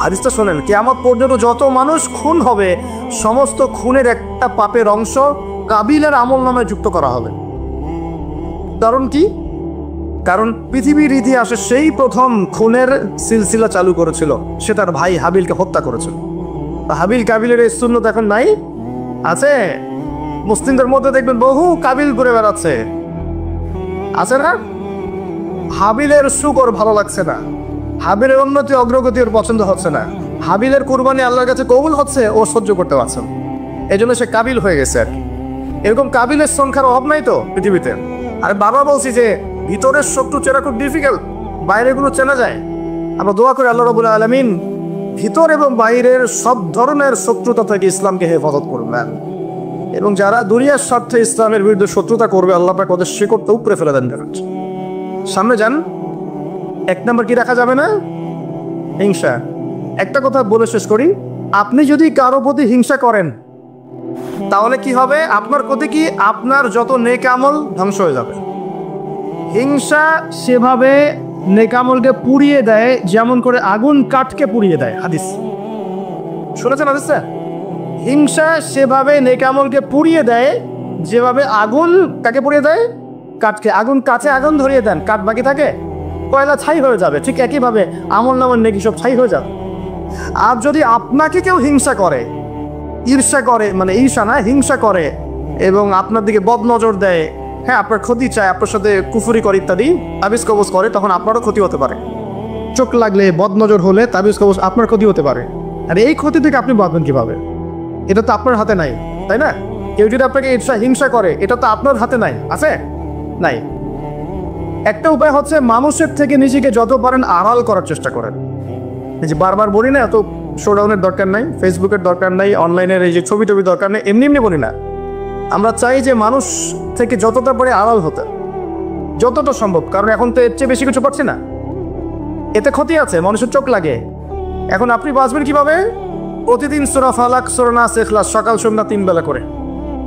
হাদিসটা শোনেন, কিয়ামত পর্যন্ত যত মানুষ খুন হবে, সমস্ত খুনের একটা পাপের অংশ কাবিলের আমল নামায় যুক্ত করা হবে। কারণ কি? কারণ পৃথিবীর ইতিহাসে সেই প্রথম খুনের সিলসিলা চালু করেছিল, সে তার ভাই হাবিলকে হত্যা করেছিল। হাবিল কাবিলের এই সুন্নত এখন নাই, আছে? মুসলিমদের মধ্যে দেখবেন বহু কাবিল ঘুরে বেড়াচ্ছে, আছে না? হাবিলের সুখ ওর ভালো লাগছে না, হাবিলের উন্নতি অগ্রগতি ওর পছন্দ হচ্ছে না, হাবিলের কুরবানি আল্লাহর কাছে কবুল হচ্ছে, ও সহ্য করতে পারছে না, এই জন্য সে কাবিল হয়ে গেছে আর কি। এরকম কাবিলের সংখ্যার অভাব নাই তো পৃথিবীতে। আর বাবা বলছি যে ভিতরের শত্রু চেনা খুব ডিফিকাল্ট, বাইরেগুলো চেনা যায়। আমরা দোয়া করি আল্লাহ রাব্বুল আলামিন ভিতর এবং বাইরের সব ধরনের শত্রুতা থেকে ইসলামকে হেফাজত করবেন, এবং যারা দুনিয়ার স্বার্থে ইসলামের বিরুদ্ধে শত্রুতা করবে, আল্লাহ পাক ওদের শিকড়টা উপরে ফেলে দেন। সামনে যান। 1 নম্বর কি রাখা যাবে না? হিংসা। একটা কথা বলে শেষ করি, আপনি যদি কারো প্রতি হিংসা করেন তাহলে কি হবে? আপনার প্রতি কি আপনার যত নেক আমল ধ্বংস হয়ে যাবে। হিংসা সেভাবে নেক আমলকে পুড়িয়ে দেয়, যেমন করে আগুন কাঠকে পুড়িয়ে দেয়। হাদিস শুনেছেন হাদিসটা? হিংসা সেভাবে নেক আমলকে পুড়িয়ে দেয়, যেভাবে আগুন কাকে পুড়িয়ে দেয়? কাঠকে। আগুন কাছে আগুন ধরিয়ে দেন, কাঠ বাকি থাকে? কয়লা ছাই হয়ে যাবে, ঠিক একইভাবে আমল নামার নেকি সব ছাই হয়ে যাবে। আর যদি আপনাকে কেউ হিংসা করে, ঈর্ষা করে, মানে ঈর্ষা না, হিংসা করে এবং আপনার দিকে বদনজর দেয়, হ্যাঁ আপনার ক্ষতি চায়, আপনার সাথে কুফরি করে ইত্যাদি, তাবিজ কবজ করে, তখন আপনারও ক্ষতি হতে পারে। চোখ লাগলে, বদনজর হলে, তাবিজ কবজ, আপনার ক্ষতি হতে পারে। আর এই ক্ষতি থেকে আপনি বাঁচবেন কিভাবে? এটা তো আপনার হাতে নাই, তাই না? কেউ যদি আপনাকে ঈর্ষা হিংসা করে, এটা তো আপনার হাতে নাই, আছে? নাই। একটা উপায় হচ্ছে মানুষের থেকে নিজেকে যত পারেন আড়াল করার চেষ্টা করেন। এই যে বারবার বলি না, এত শোডাউনের দরকার নাই, ফেসবুকের দরকার নাই, অনলাইনের এই যে ছবি টবি দরকার নেই, এমনি এমনি বলি না। আমরা চাই যে মানুষ থেকে যতটা পারে আড়াল হতে, যতটা সম্ভব। কারণ এখন তো এর চেয়ে বেশি কিছু পাচ্ছি না, এতে ক্ষতি আছে, মানুষের চোখ লাগে। এখন আপনি বাঁচবেন কিভাবে? প্রতিদিন সূরা ফালাক, সূরা নাস, ইখলাস সকাল সন্ধ্যা 3 বেলা করে,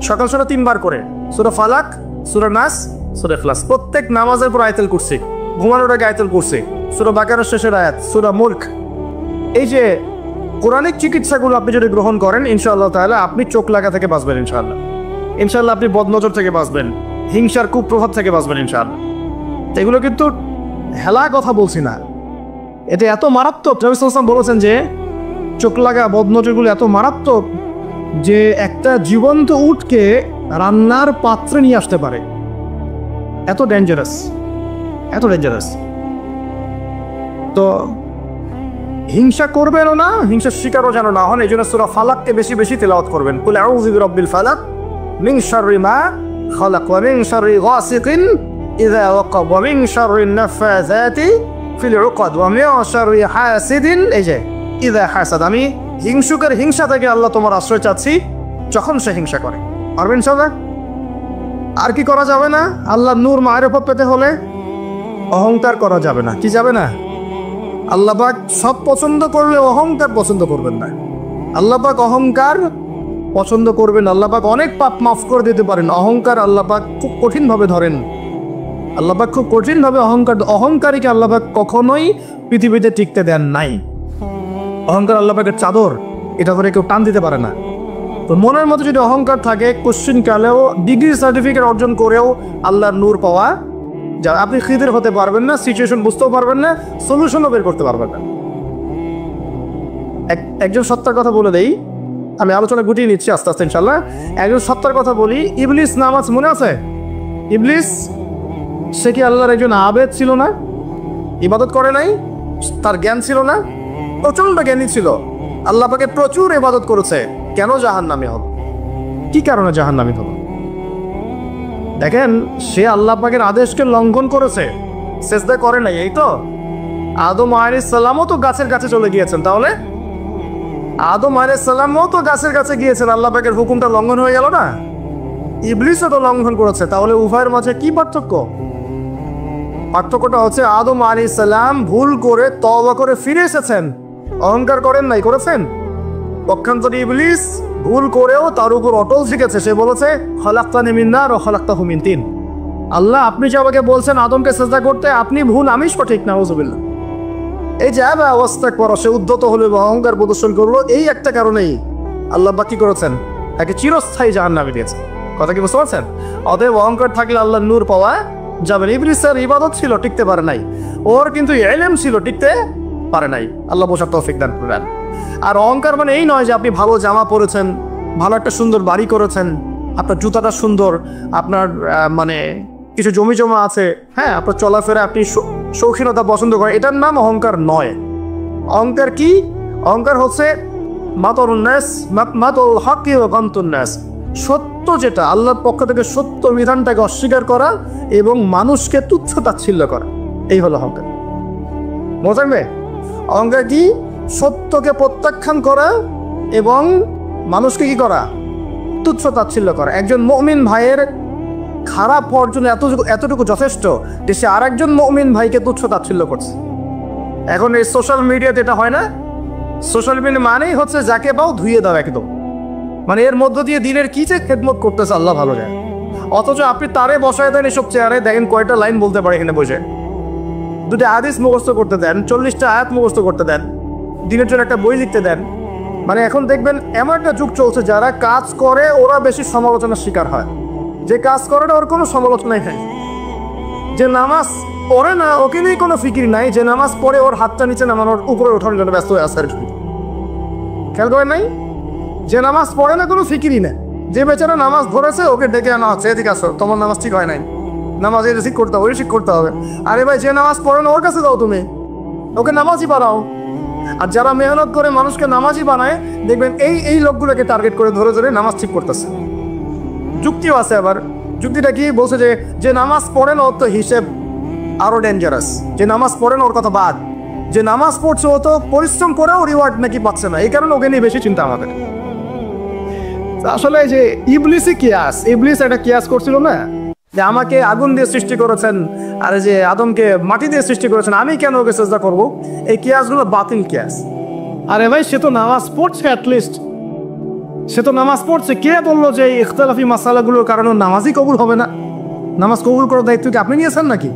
সকাল সন্ধ্যা 3 বার করে সূরা ফালাক, সূরা নাস, সূরা ইখলাস। প্রত্যেক নামাজের পর আয়াতুল কুরসি, ঘুমানোর আগে আয়াতুল কুরসি, সূরা বাকারার শেষের আয়াত, সূরা মুলক। এই যে কোরআনিক চিকিৎসাগুলো আপনি যদি গ্রহণ করেন, ইনশাআল্লাহ তাআলা আপনি চোখ লাগা থেকে বাঁচবেন। ইনশাআল্লাহ ইনশাআল্লাহ আপনি বদনজর থেকে বাঁচবেন, হিংসার কুপ্রভাব থেকে বাঁচবেন ইনশাআল্লাহ। এগুলো কিন্তু হেলা কথা বলছি না, এটা এত মারাত্মক। নবী সাল্লাল্লাহু আলাইহি ওয়াসাল্লাম বলেছেন যে চোখ লাগা বদনজরগুলো এত মারাত্মক যে একটা জীবন্ত উটকে রান্নার পাত্রে নিয়ে আসতে পারে। এত ডেঞ্জারাস, এত ডেঞ্জারাস। তো হিংসা করবেনও না, হিংসার শিকারও যেন না হন। এই জন্য সূরা ফালাককে বেশি বেশি তিলাওয়াত করবেন। কুল আউযু বিরাব্বিল ফালাক মিন শাররি মা খালাক ওয়া মিন শাররি গাসিকিন ইযা ওয়াকাব ওয়া মিন শাররি নাফাযাতি ফিল উকাদ ওয়া মিন শাররি হাসিদিন ইযা হাসাদ। আমি হিংসুকের হিংসা থেকে আল্লাহ তোমার আশ্রয় চাচ্ছি যখন সে হিংসা করে। পারবেন সবাই? আর কি করা যাবে না? আল্লাহর নূর মারিফত পেতে হলে অহংকার করা যাবে না। কি যাবে না? আল্লাহ পাক সব পছন্দ করলে অহংকার পছন্দ করবেন না। আল্লাহ পাক অহংকার পছন্দ করবেন। আল্লাহ পাক অনেক পাপ মাফ করে দিতে পারেন, অহংকার আল্লাহ পাক খুব কঠিনভাবে ধরেন। আল্লাহ পাক খুব কঠিনভাবে অহংকারীকে আল্লাহ পাক কখনোই পৃথিবীতে টিকতে দেন নাই। অহংকার আল্লাহ পাকের চাদর, এটা করে কেউ টান দিতে পারে না। তো মনের মধ্যে যদি অহংকার থাকে, কোশ্চিন কালেও ডিগ্রি সার্টিফিকেট অর্জন করেও আল্লাহর নূর পাওয়া যা, আপনি খিদের হতে পারবেন না, সিচুয়েশন বুঝতেও পারবেন না, সলিউশনও বের করতে পারবেন না। একজন সত্তার কথা বলে দেই, আমি আলোচনা গুটিয়ে নিচ্ছি আস্তে আস্তে ইনশাল্লাহ। একজন সত্তার কথা বলি, ইবলিস নাম আছে, মনে আছে? ইবলিস, সে কি আল্লাহর একজন আবেদ ছিল না? ইবাদত করে নাই? তার জ্ঞান ছিল না? প্রচন্ড জ্ঞানী ছিল, আল্লাহ পাকে প্রচুর ইবাদত করেছে। কেন জাহান্নামী হল? কি কারণে জাহান্নামী হল? দেখেন, সে আল্লাহ পাকের আদেশকে লঙ্ঘন করেছে, সেজদা করে নাই। এই তো আদম আলাইহিস সালামও তো গাছের কাছে চলে গিয়েছেন। তাহলে আদম আলাইহিস সালামও তো গাছের কাছে গিয়েছেন, আল্লাহ পাকের হুকুমটা লঙ্ঘন হয়ে গেল না? ইবলিসও তো লঙ্ঘন করেছে। তাহলে উভয়ের মাঝে কি পার্থক্য? পার্থক্যটা হচ্ছে আদম আলাইহিস সালাম ভুল করে তওবা করে ফিরে এসেছেন, অহংকার করেন নাই, করেছেন? পক্ষান্তরে ইবলিস ভুল করেও তার উপর অটল শিখেছে। সে বলেছে খালাকতানি মিন নার ওয়া খালাকতাহু মিন তিন। আল্লাহ, আপনি যে আমাকে বলছেন আদমকে সিজদা করতে, আপনি ভুল, আমি সঠিক। নাউযুবিল্লাহ। এই যে অবস্থা করা, সে উদ্ধত হলো, অহংকার প্রদর্শন করলো, এই একটা কারণেই আল্লাহ বাকি করেছেন, তাকে চিরস্থায়ী জাহান্নামে দিয়েছেন। কথা কি বুঝতে পারছেন? অতএব অহংকার থাকলে আল্লাহর নূর পাওয়া যাবে না। ইবলিসের ইবাদত ছিল, টিকতে পারে নাই। ওর কিন্তু ইলম ছিল, টিকতে পারে নাই। আল্লাহ বোঝার তৌফিক দান করবেন। আর অহংকার মানে এই নয় যে আপনি ভালো জামা পরেছেন, ভালো একটা সুন্দর বাড়ি করেছেন, আপনার জুতাটা সুন্দর, আপনার মানে কিছু জমি জমা আছে, হ্যাঁ, আপনার চলাফেরা, আপনি শৌখিনতা পছন্দ করেন, এটার নাম অহংকার নয়। অহংকার কি? অহংকার হচ্ছে মাতুল হকি ওয়া গামতুন নাস, সত্য যেটা আল্লাহর পক্ষ থেকে সত্য বিধানটাকে অস্বীকার করা এবং মানুষকে তুচ্ছ তাচ্ছিল্য করা, এই হলো অহংকার। বুঝবে? অহংকার কি? সত্যকে প্রত্যাখ্যান করা এবং মানুষকে কি করা? তুচ্ছ তাচ্ছিল্য করা। একজন মুমিন ভাইয়ের খারাপ হওয়ার জন্য এতটুকু যথেষ্ট যে সে আর একজন মুমিন ভাইকে তুচ্ছ তাচ্ছিল্য করছে। এখন এই সোশ্যাল মিডিয়াতে এটা হয় না? সোশ্যাল মিডিয়া মানেই হচ্ছে যাকে পাও ধুয়ে দাও একদম, মানে এর মধ্য দিয়ে দিনের কি যে খেদমত করতেছে আল্লাহ ভালো যায়। অথচ আপনি তারে বসায় দেন এসব চেয়ারে, দেখেন কয়টা লাইন বলতে পারে এখানে বসে। দুটো হাদিস মুখস্থ করতে দেন, 40টা আয়াত মুখস্থ করতে দেন, দিনের জন্য একটা বই লিখতে দেন। মানে এখন দেখবেন এমন একটা যুগ চলছে, যারা কাজ করে ওরা বেশি সমালোচনার শিকার হয়। যে কাজ করে না ওর কোনো সমালোচনাই নেই। যে নামাজ পড়ে না, ওকে নিয়ে কোনো ফিকির নাই যে নামাজ পড়ে ওর হাতটা নিচে নামানোর উপরে ওঠানোর জন্য ব্যস্ত হয়ে আসে আর কি। খেয়াল করেন নাই? যে নামাজ পড়ে না কোনো ফিকিরই নেই, যে বেচারা নামাজ ধরেছে ওকে ডেকে আনা হচ্ছে, এদিকে আসো, তোমার নামাজ ঠিক হয় নাই, নামাজ এটা ঠিক করতে হবে, ওই ঠিক করতে হবে। আরে ভাই, যে নামাজ পড়ে না ওর কাছে যাও, তুমি ওকে নামাজই বানাও। আর যারা মেহনত করে মানুষকে নামাজই বানায়, দেখবেন এই এই লোকগুলোকে টার্গেট করে ধরে ধরে নামাজ ঠিক করতেছে। যুক্তিও আছে আবার। যুক্তিটা কি বলছে? যে নামাজ পড়ে না ওর তো হিসেব আরো ডেঞ্জারাস। যে নামাজ পড়ে না ওর কথা বাদ, যে নামাজ পড়ছে ও তো পরিশ্রম করেও রিওয়ার্ড নাকি পাচ্ছে না, এই কারণে ওকে নিয়ে বেশি চিন্তা আমাদের। আসলে যে ইবলিসই কিয়াস, ইবলিস একটা কিয়াস করছিল না যে আমাকে আগুন দিয়ে সৃষ্টি করেছেন আর যে আদমকে মাটি দিয়ে সৃষ্টি করেছেন, আমি কেন ওকে চেষ্টা করবো? এই কিয়াসগুলো বাতিল কিয়াস। আরে ভাই, সে তো নামাজ পড়ছে, অ্যাটলিস্ট সে তো নামাজ পড়ছে। কে বললো যে এই ইখতিলাফি মাসালাগুলোর কারণে নামাজই কবুল হবে না? নামাজ কবুল করার দায়িত্ব কি আপনি নিয়েছেন নাকি?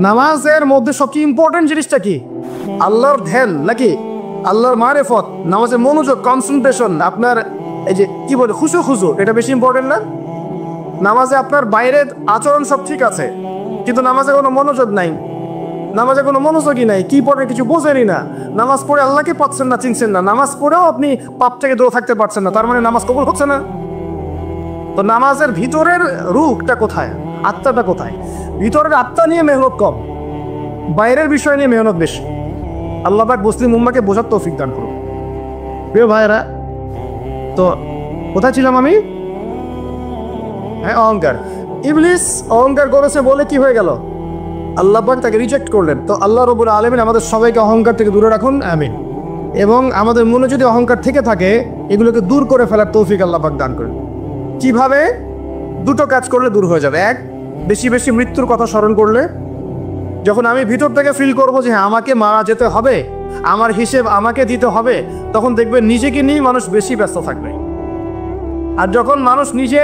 নামাজের মধ্যে সবচেয়ে ইম্পর্টেন্ট জিনিসটা কি? আল্লাহর ধ্যান নাকি আল্লাহর মারিফত? নামাজের মনোযোগ, কনসেন্ট্রেশন, আপনার এই যে কি বলে খুশু, এটা বেশি ইম্পর্টেন্ট না? নামাজে আপনার বাইরের আচরণ সব ঠিক আছে, কিন্তু নামাজে কোনো মনোযোগ নাই, নামাজে কোনো মনোযোগই নাই, কি পড়ে কিছু বোঝেনই না, নামাজ পড়ে আল্লাহকে পাচ্ছেন না, চিনছেন না, নামাজ পড়েও আপনি পাপ থেকে দূরে থাকতে পারছেন না, তার মানে নামাজ কবুল হচ্ছে না। তো নামাজের ভিতরের রূপটা কোথায়, আত্মাটা কোথায়? ভিতরের আত্মা নিয়ে মেহনত কম, বাইরের বিষয় নিয়ে মেহনত বেশি। আল্লাহ পাক মুসলিম উম্মাহকে বোঝার তৌফিক দান করুন। প্রিয় ভাইরা, তো কোথায় ছিলাম আমি? হ্যাঁ, অহংকার। ইবলিস অহংকার করেছে বলে কি হয়ে গেল? আল্লাহ পাক তাকে রিজেক্ট করলেন। তো আল্লাহ রাব্বুল আলামিন আমাদের সবাইকে অহংকার থেকে দূরে রাখুন, আমিন। এবং আমাদের মনে যদি অহংকার থেকে থাকে, এগুলোকে দূর করে ফেলার তৌফিক আল্লাহ পাক দান করেন। কিভাবে? দুটো কাজ করলে দূর হয়ে যাবে। এক, বেশি বেশি মৃত্যুর কথা স্মরণ করলে, যখন আমি ভিতর থেকে ফিল করবো যে হ্যাঁ আমাকে মারা যেতে হবে, আমার হিসেব আমাকে দিতে হবে, তখন দেখবে নিজেকে নিয়ে মানুষ বেশি ব্যস্ত থাকবে। আর যখন মানুষ নিজে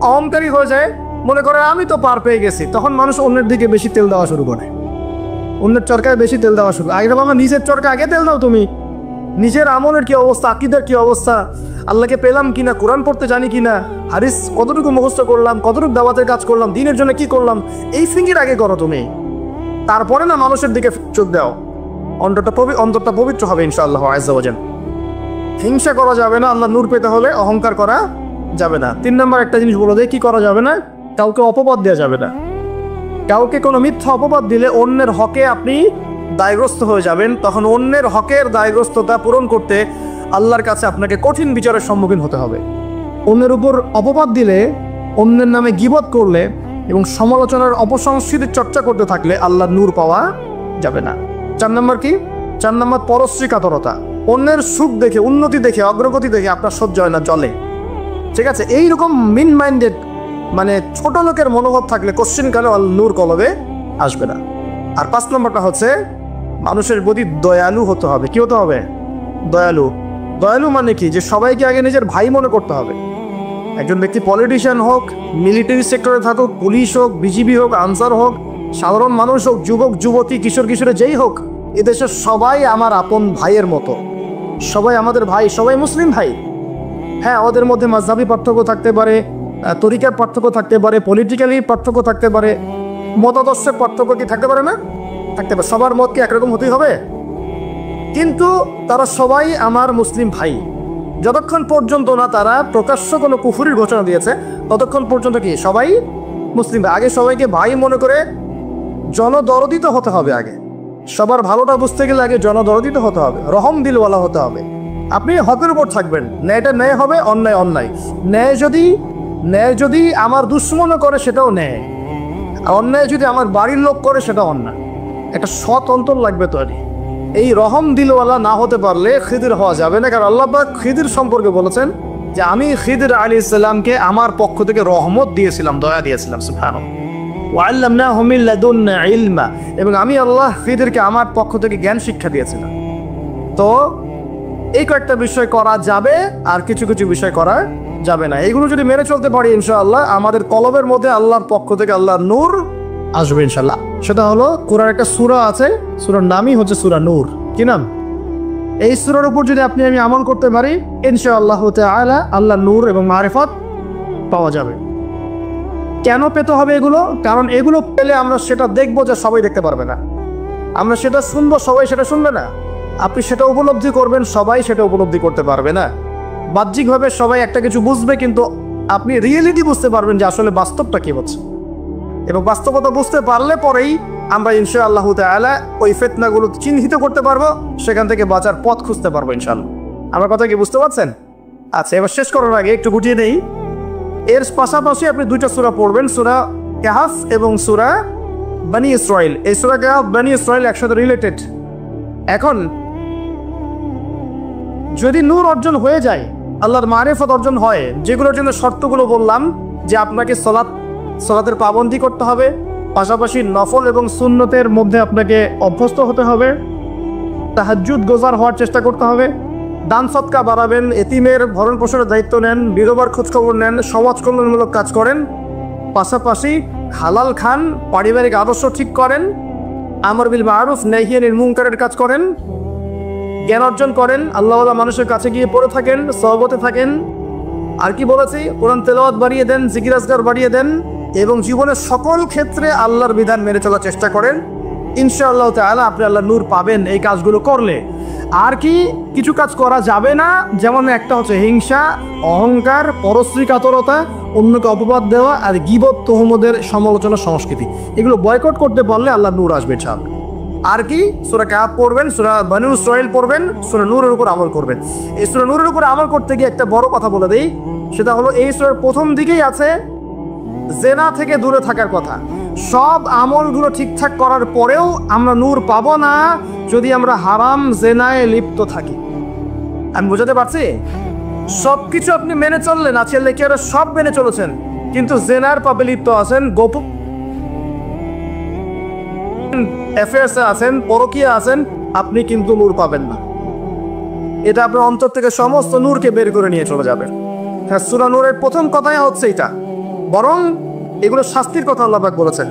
অহংকারী হয়ে যায়, মনে করে আমি তো পার পেয়ে গেছি, তখন মানুষ অন্যের দিকে বেশি তেল দেওয়া শুরু করে, অন্যের চরকায় বেশি তেল দেওয়া শুরু। আগে বাবা, নিজের চরকা আগে তেল দাও। তুমি নিজের আমলের কি অবস্থা, আকীদার কি অবস্থা, আল্লাহকে পেলাম কিনা, কোরআন পড়তে জানি কিনা, হাদিস কতটুকু মুখস্থ করলাম, কতটুকু দাওয়াতের কাজ করলাম, দিনের জন্য কি করলাম, এই ফিঙ্গির আগে করো তুমি। তারপরে না মানুষের দিকে চোখ দাও, অন্তরটা পবিত্র হবে ইনশাআল্লাহ আজ্জা ওয়া জাল্লা। হিংসা করা যাবে না, আল্লাহ নূর পেতে হলে অহংকার করা যাবে না। 3 নম্বর একটা জিনিস বলে দেয়, কি করা যাবে না? কাউকে অপবাদ দেওয়া যাবে না। কাউকে কোনো মিথ্যা অপবাদ দিলে অন্যের হকে আপনি দায়গ্রস্ত হয়ে যাবেন, তখন অন্যের হকের দায়গ্রস্ততা পূরণ করতে আল্লাহর কাছে আপনাকে কঠিন বিচারের সম্মুখীন হতে হবে। অন্যের উপর অপবাদ দিলে, অন্যের নামে গীবত করলে এবং সমালোচনার অপসংস্কৃতির চর্চা করতে থাকলে আল্লাহর নূর পাওয়া যাবে না। 4 নম্বর কি? 4 নম্বর পরশ্রী কাতরতা। অন্যের সুখ দেখে, উন্নতি দেখে, অগ্রগতি দেখে আপনার সহ্য হয় না, জলে। ঠিক আছে? এইরকম মিন মাইন্ডেড, মানে ছোট লোকের মনোভাব থাকলে কোশ্চিন কালে নূর কলবে আসবে না। আর 5 নম্বরটা হচ্ছে মানুষের প্রতি দয়ালু হতে হবে। কি হতে হবে? দয়ালু। দয়ালু মানে কি? যে সবাইকে আগে নিজের ভাই মনে করতে হবে। একজন ব্যক্তি পলিটিশিয়ান হোক, মিলিটারি সেক্টরে থাকুক, পুলিশ হোক, বিজিবি হোক, আনসার হোক, সাধারণ মানুষ হোক, যুবক যুবতী, কিশোর কিশোরে যেই হোক, এদেশের সবাই আমার আপন ভাইয়ের মতো, সবাই আমাদের ভাই, সবাই মুসলিম ভাই। হ্যাঁ, ওদের মধ্যে মাযহাবী পার্থক্য থাকতে পারে, তরিকার পার্থক্য থাকতে পারে, পলিটিক্যালি পার্থক্য থাকতে পারে, মতাদর্শের পার্থক্য কি থাকতে পারে না? থাকতে পারে। সবার মত কি একরকম হতেই হবে? কিন্তু তারা সবাই আমার মুসলিম ভাই। যতক্ষণ পর্যন্ত না তারা প্রকাশ্য কোনো কুফরির ঘোষণা দিয়েছে, ততক্ষণ পর্যন্ত কি সবাই মুসলিম ভাই। আগে সবাইকে ভাই মনে করে জনদরদিত হতে হবে। আগে সবার ভালোটা বুঝতে গেলে আগে জনদরদিত হতে হবে, রহম দিলওয়ালা হতে হবে। আপনি হকের উপর থাকবেন, ন্যায়টা ন্যায় হবে, অন্যায় অন্যায়। ন্যায় যদি আমার দুশ্মনও করে সেটাও ন্যায়, আর অন্যায় যদি আমার বাড়ির লোক করে সেটা অন্যায়। একটা সৎ অন্তর লাগবে তৈরি। এই রহম দিলওয়ালা না হতে পারলে খিদির হওয়া যাবে না। কারণ আল্লাহ পাক খিদির সম্পর্কে বলেছেন যে আমি খিদির আলাইহিস সালামকে আমার পক্ষ থেকে রহমত দিয়েছিলাম, দয়া দিয়েছিলাম। সুবহানাল্লাহ। ওয়া আল্লামনাহু মিন লাদুন্না ইলমা, এবং আমি আল্লাহ খিদিরকে আমার পক্ষ থেকে জ্ঞান শিক্ষা দিয়েছিলাম। তো এই কয়েকটা বিষয় করা যাবে, আর কিছু কিছু বিষয় করা যাবে না। এইগুলো যদি মেনে চলতে পারি ইনশাআল্লাহ আমাদের কলবের মধ্যে আল্লাহর পক্ষ থেকে আল্লাহর নূর আসবে ইনশাআল্লাহ। সেটা হলো কোরআন একটা সূরা আছে, সূরার নামই হচ্ছে সূরা নূর। কি নাম? এই সূরার উপর যদি আপনি আমি আমল করতে পারি ইনশাআল্লাহ তাআলা আল্লাহর নূর এবং মারিফত পাওয়া যাবে। কেন পেতে হবে এগুলো? কারণ এগুলো পেলে আমরা সেটা দেখবো যে সবাই দেখতে পারবে না, আমরা সেটা শুনবো সবাই সেটা শুনবে না, আপনি সেটা উপলব্ধি করবেন সবাই সেটা উপলব্ধি করতে পারবে না। বাহ্যিকভাবে সবাই একটা কিছু বুঝবে, কিন্তু আপনি রিয়েলিটি বুঝতে পারবেন যে আসলে বাস্তবটা কি হচ্ছে। এবং বাস্তবতা বুঝতে পারলে পরেই আমরা ইনশাআল্লাহ তাআলা ওই ফিতনাগুলো চিহ্নিত করতে পারবো, সেখান থেকে বাঁচার পথ খুঁজতে পারবো ইনশাআল্লাহ। আমার কথা কি বুঝতে পারছেন? আচ্ছা, এবার শেষ করার আগে একটু গুটিয়ে নেই। এর পাশাপাশি আপনি দুইটা সূরা পড়বেন, সূরা কাহফ এবং সূরা বনী ইসরাইল। এই সূরা কাহফ, বনী ইসরাইল একসাথে রিলেটেড। এখন যদি নূর অর্জন হয়ে যায়, আল্লাহর মারিফত অর্জন হয়, যেগুলোর জন্য শর্তগুলো বললাম, যে আপনাকে সালাতের পাবন্দি করতে হবে, পাশাপাশি নফল এবং সুন্নতের মধ্যে আপনাকে অভ্যস্ত হতে হবে, তাহাজ্জুদ গোজার হওয়ার চেষ্টা করতে হবে, দান সৎকা বাড়াবেন, এতিমের ভরণ পোষণের দায়িত্ব নেন, বিধবার খোঁজখবর নেন, সমাজ কল্যাণমূলক কাজ করেন, পাশাপাশি হালাল খান, পারিবারিক আদর্শ ঠিক করেন, আমর বিল মারুফ নাহি আনিল মুনকারের কাজ করেন, জ্ঞান অর্জন করেন, আল্লাহওয়ালা মানুষের কাছে গিয়ে পড়ে থাকেন, সহবতে থাকেন। আর কি বলেছি? কোরআন তেলাওয়াত বাড়িয়ে দেন, জিকির আজকার বাড়িয়ে দেন, এবং জীবনের সকল ক্ষেত্রে আল্লাহর বিধান মেনে চলার চেষ্টা করেন। ইনশাআল্লাহ তাআলা আপনি আল্লাহর নূর পাবেন এই কাজগুলো করলে। আর কি কিছু কাজ করা যাবে না, যেমন একটা হচ্ছে হিংসা, অহংকার, পরশ্রী কাতরতা, অন্যকে অপবাদ দেওয়া, আর গীবত তহমদের সমালোচনা সংস্কৃতি। এগুলো বয়কট করতে পারলে আল্লাহর নূর আসবে ছাপ। আর কি? সূরা কাহফ পড়বেন, সূরা বনী ইসরাইল পড়বেন, সূরা নূরের উপর আমল করবেন। এই সূরা নূরের উপর আমল করতে গিয়ে একটা বড় কথা বলে দেই, সেটা হলো এই সূরার প্রথম দিকেই আছে জেনা থেকে দূরে থাকার কথা। সব আমলগুলো ঠিকঠাক করার পরেও আমরা নূর পাবো না যদি আমরা হারাম জেনায় লিপ্ত থাকি। আমি বোঝাতে পারছি? সবকিছু আপনি মেনে চললেন, আছে লেখেরা সব মেনে চলেছেন, কিন্তু জেনার পাবে লিপ্ত আছেন, গোপন অ্যাফেয়ার্সে আছেন, পরকীয়া আছেন, আপনি কিন্তু নূর পাবেন না। এটা আপনার অন্তর থেকে সমস্ত নূরকে বের করে নিয়ে চলে যাবে। হ্যাঁ, সূরা নূরের প্রথম কথাই হচ্ছে এটা। বরং এগুলো শাস্তির কথা আল্লাহ পাক বলেছেন।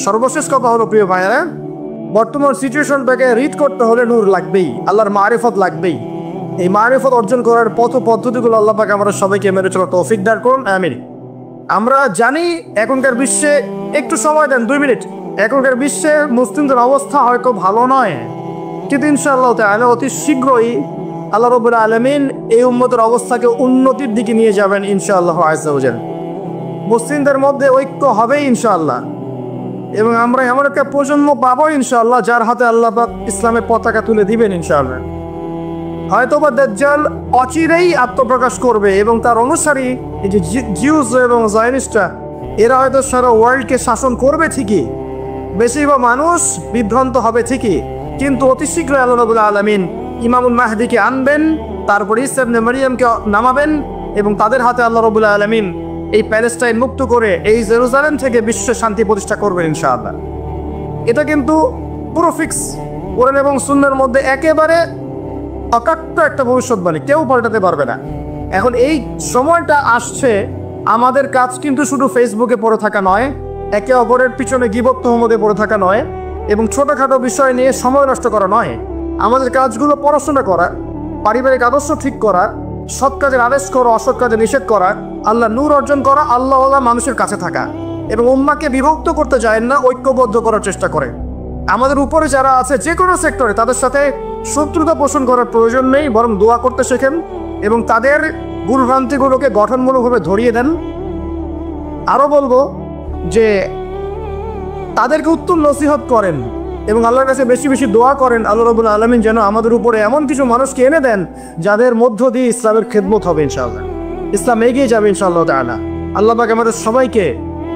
সর্বশেষ কথা হলো প্রিয় ভাইয়েরা, বর্তমান সিচুয়েশনটাকে রিড করতে হলে নূর লাগবেই, আল্লাহর মারিফত লাগবেই। এই মারিফত অর্জন করার পথ পদ্ধতিগুলো আল্লাহ পাক আমরা সবাইকে মেনে চলার তৌফিক দান করুন, আমিন। আমরা জানি এখনকার বিশ্বে, একটু সময় দেন 2 মিনিট, এখনকার বিশ্বে মুসলিমদের অবস্থা হয়তো ভালো নয়, কিন্তু ইনশাআল্লাহ তাআলা অতি শীঘ্রই আল্লাহ রাব্বুল আলামিন এই উম্মতের অবস্থাকে উন্নতির দিকে নিয়ে যাবেন ইনশাআল্লাহ আযজা ওয়া জাল। মুসলিমদের মধ্যে ঐক্য হবে ইনশাআল্লাহ, এবং আমরা এমন একটা প্রজন্ম পাবো ইনশাআল্লাহ যার হাতে আল্লাহ পাক ইসলামের পতাকা তুলে দিবেন ইনশাআল্লাহ। হয়তোবা দাজ্জাল অচিরেই আত্মপ্রকাশ করবে, এবং তার অনুসারী এই যে জিউস এবং জায়নিস্টরা, এরা হয়তো সারা ওয়ার্ল্ডকে শাসন করবে ঠিকই, বেশিরভাগ মানুষ বিভ্রান্ত হবে ঠিকই, কিন্তু অতি শীঘ্রই আল্লাহ রাব্বুল আলামিন ইমামুল মাহদিকে আনবেন, তারপরে ঈসা ইবনে মারইয়ামকে নামাবেন, এবং তাদের হাতে আল্লাহ রাব্বুল আলামিন এই প্যালেস্টাইন মুক্ত করে এই জেরুজালেম থেকে বিশ্ব শান্তি প্রতিষ্ঠা করবেন ইনশাআল্লাহ। এটা কিন্তু পুরো ফিক্স, কোরআন এবং সুন্নাহর মধ্যে একেবারে অকাট্য একটা ভবিষ্যৎবাণী, কেউ পাল্টাতে পারবে না। এখন এই সময়টা আসছে, আমাদের কাজ কিন্তু শুধু ফেসবুকে পড়ে থাকা নয়, একে অপরের পিছনে গীবত তহমদে পড়ে থাকা নয়, এবং ছোটোখাটো বিষয় নিয়ে সময় নষ্ট করা নয়। আমাদের কাজগুলো পড়াশোনা করা, পারিবারিক আদর্শ ঠিক করা, সৎ কাজের আদেশ করা, অসৎ কাজে নিষেধ করা, আল্লাহ নূর অর্জন করা, আল্লাহওয়ালা মানুষের কাছে থাকা, এবং উম্মাহকে বিভক্ত করতে যায় না, ঐক্যবদ্ধ করার চেষ্টা করে। আমাদের উপরে যারা আছে যে কোনো সেক্টরে, তাদের সাথে শত্রুতা পোষণ করার প্রয়োজন নেই, বরং দোয়া করতে শেখেন এবং তাদের ভুলভ্রান্তিগুলোকে গঠনমূলকভাবে ধরিয়ে দেন। আরও বলবো যে তাদেরকে উত্তম নসিহত করেন এবং আল্লাহর কাছে বেশি বেশি দোয়া করেন, আল্লাহ রাব্বুল আলামিন যেন আমাদের উপরে এমন কিছু মানুষকে এনে দেন যাদের মধ্য দিয়ে ইসলামের খেদমত হবে ইনশাআল্লাহ, ইসলাম এগিয়ে যাবে ইনশাআল্লাহ তাআলা। আল্লাহ পাক আমাদের সবাইকে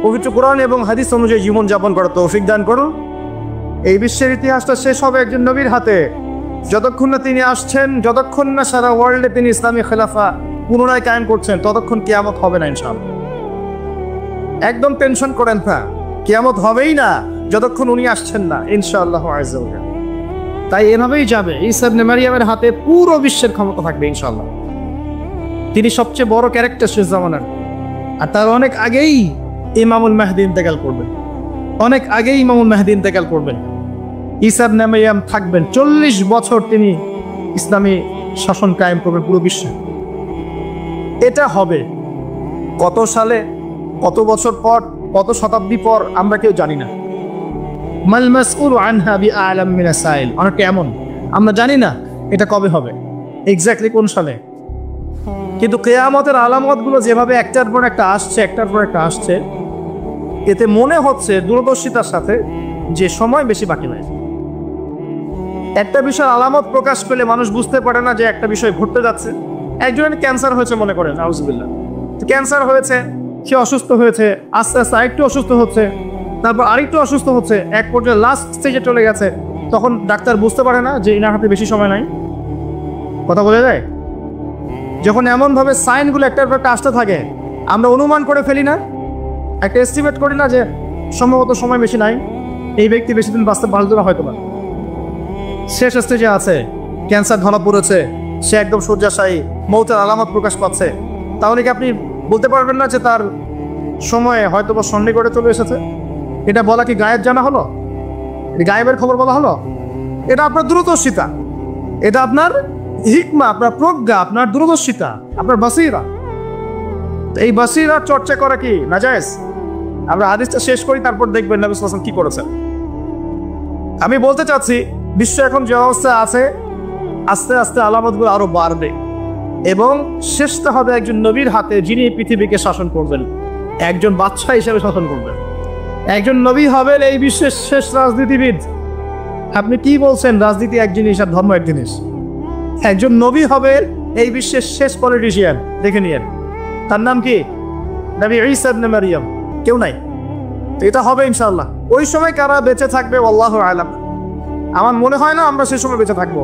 পবিত্র কোরআন এবং হাদিস অনুযায়ী জীবনযাপন করার তৌফিক দান করুন। এই বিশ্বের ইতিহাসটা শেষ হবে একজন নবীর হাতে, যতক্ষণ না তিনি আসছেন, যতক্ষণ না সারা ওয়ার্ল্ডে তিনি ইসলামী খেলাফা পুনরায় কায়েম করছেন, ততক্ষণ কিয়ামত হবে না ইনশাআল্লাহ। একদম টেনশন করেন না, কিয়ামত হবেই না যতক্ষণ উনি আসছেন না ইনশাআল্লাহ আযজা ওয়া জাল। তাই এভাবেই যাবে, ঈসা ইবনে মারইয়ামের হাতে পুরো বিশ্বের ক্ষমতা থাকবে ইনশাআল্লাহ। তিনি সবচেয়ে বড় ক্যারেক্টার শেষ জামানার, আর তার অনেক আগেই ইমামুল মাহদী ইন্তেকাল করবেন, অনেক আগেই ইমামুল মাহদী ইন্তেকাল করবেন। ঈসা ইবনে মারইয়াম থাকবেন 40 বছর, তিনি ইসলামী শাসন কায়েম করবেন পুরো বিশ্বে। এটা হবে কত সালে, কত বছর পর, কত শতাব্দী পর আমরা কেউ জানি না। মাল মাসউলু আনহা বিআলাম মিনাস সাইল, অনেকটা এমন আমরা জানি না এটা কবে হবে, এক্স্যাক্টলি কোন সালে। কিন্তু কিয়ামতের আলামতগুলো যেভাবে একটার পর একটা আসছে, এতে মনে হচ্ছে দূরদর্শিতার সাথে যে সময় বেশি বাকি নাই। একটা বিষয়ের আলামত প্রকাশ পেলে মানুষ বুঝতে পারে না যে একটা বিষয় ঘটতে যাচ্ছে। একজনের ক্যান্সার হয়েছে মনে করেন, আউযুবিল্লাহ, ক্যান্সার হয়েছে, সে অসুস্থ হয়েছে, আস্তে আস্তে আরেকটু অসুস্থ হচ্ছে, তারপর আরেকটু অসুস্থ হচ্ছে, এক পর্যায়ে লাস্ট স্টেজে চলে গেছে। তখন ডাক্তার বুঝতে পারে না যে এনার হাতে বেশি সময় নাই। কথা বোঝা যায়? যখন এমনভাবে সাইনগুলো একটার পর একটা আসতে থাকে, আমরা অনুমান করে ফেলি না, একটা এস্টিমেট করি না যে সম্ভবত সময় বেশি নাই, এই ব্যক্তি বেশি দিন বাঁচতে পারবে না, হয়তো না, শেষ স্টেজে আছে, ক্যান্সার ধরা পড়েছে, সে একদম শয্যাশায়ী, মৌতের আলামত প্রকাশ পাচ্ছে। তাহলে কি আপনি বলতে পারবেন না যে তার সময়ে হয়তো বা সন্নিকটে চলে এসেছে? এটা বলা কি গায়েব জানা হলো? গায়েবের খবর বলা হলো? এটা আপনার দূরদর্শিতা, এটা আপনার হিকমা, আপনার প্রজ্ঞা, আপনার দূরদর্শিতা, আপনার বাসিরা। এই বাসিরার চর্চা করা কি নাজায়েজ? আমরা হাদিসটা শেষ করি, তারপর দেখবেন নবী সাল্লাল্লাহু আলাইহি ওয়াসাল্লাম কি করেছেন। আমি বলতে চাচ্ছি, বিশ্ব এখন যে অবস্থা আছে, আস্তে আস্তে আলামতগুলো আরো বাড়বে এবং শেষটা হবে একজন নবীর হাতে, যিনি পৃথিবীকে শাসন করবেন, একজন বাদশা হিসেবে শাসন করবেন। একজন নবী হবেন এই বিশ্বের শেষ রাজনীতিবিদ। আপনি কি বলছেন? রাজনীতি এক জিনিস আর ধর্ম এক জিনিস। একজন নবী হবে এই বিশ্বের শেষ পলিটিশিয়ান, দেখে নিয়েন। তার নাম কি? নবী ঈসা ইবনে মারইয়াম। কেউ নাই, তো এটা হবে ইনশাআল্লাহ। ওই সময় কারা বেঁচে থাকবে আল্লাহু আ'লাম। আমার মনে হয় না আমরা সেই সময় বেঁচে থাকবো।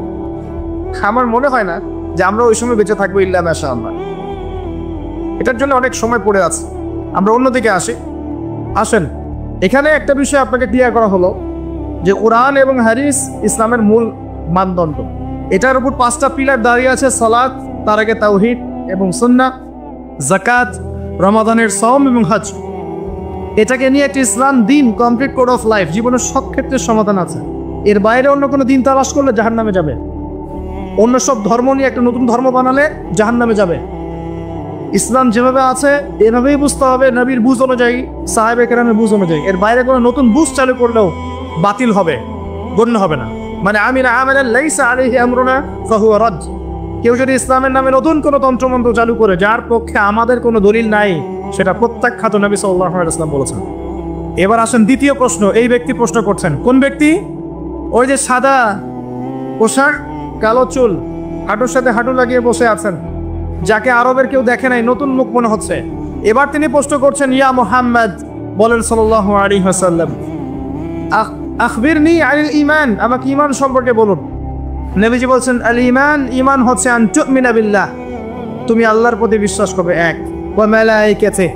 আমার মনে হয় না যে আমরা ওই সময় বেঁচে থাকবো, ইল্লা মাশাআল্লাহ। এটার জন্য অনেক সময় পড়ে আছে। আমরা অন্যদিকে আসেন। এখানে একটা বিষয় আপনাকে ক্লিয়ার করা হলো যে কোরআন এবং হাদিস ইসলামের মূল মানদণ্ড। এটার উপর 5টা পিলার দাঁড়িয়ে আছে: সালাত, তার আগে তাওহীদ এবং সুন্নাহ, যাকাত, রমাদানের সওম এবং হজ। এটাকে নিয়ে একটি ইসলাম দিন, কমপ্লিট কোড অফ লাইফ, জীবনের সব ক্ষেত্রে সমাধান আছে। এর বাইরে অন্য কোনো দিন তালাশ করলে জাহান্নামে যাবে। অন্য সব ধর্ম নিয়ে একটা নতুন ধর্ম বানালে জাহান্নামে যাবে। ইসলাম যেভাবে আছে এভাবেই বুঝতে হবে, নবীর বুঝ অনুযায়ী, সাহাবে কেরামের বুঝ অনুযায়ী। এর বাইরে কোনো নতুন বুঝ চালু করলেও বাতিল হবে, গণ্য হবে না। মানে আমিনা আমালান লাইসা আলাইহি আমরুনা ফাহুয়া রাদ। কেউ যদি ইসলামের নামে নতুন কোনো তন্ত্রমন্ত্র চালু করে যার পক্ষে আমাদের কোনো দলিল নাই, সেটা প্রত্যাখ্যাত। নবী সাল্লাল্লাহু আলাইহি ওয়াসাল্লাম বলেছেন। এবার আসেন দ্বিতীয় প্রশ্ন। এই ব্যক্তি প্রশ্ন করছেন, কোন ব্যক্তি? ওই যে সাদা পোশাক, কালো চুল, হাঁটুর সাথে হাঁটু লাগিয়ে বসে আছেন, যাকে আরবের কেউ দেখে নাই, নতুন মুখ মনে হচ্ছে। এবার তিনি প্রশ্ন করছেন, ইয়া মুহাম্মদ, বলেন সাল্লাল্লাহু আলাইহি ওয়াসাল্লাম, আখবিরনি আনিল ঈমান, আমাকে ঈমান সম্পর্কে বলুন। নবীজি বলছেন, আল ঈমান, ঈমান হচ্ছে আন তুমিনা বিল্লাহ, তুমি আল্লাহর প্রতি বিশ্বাস করবে 1, ওয়া মালাইকাতিহি,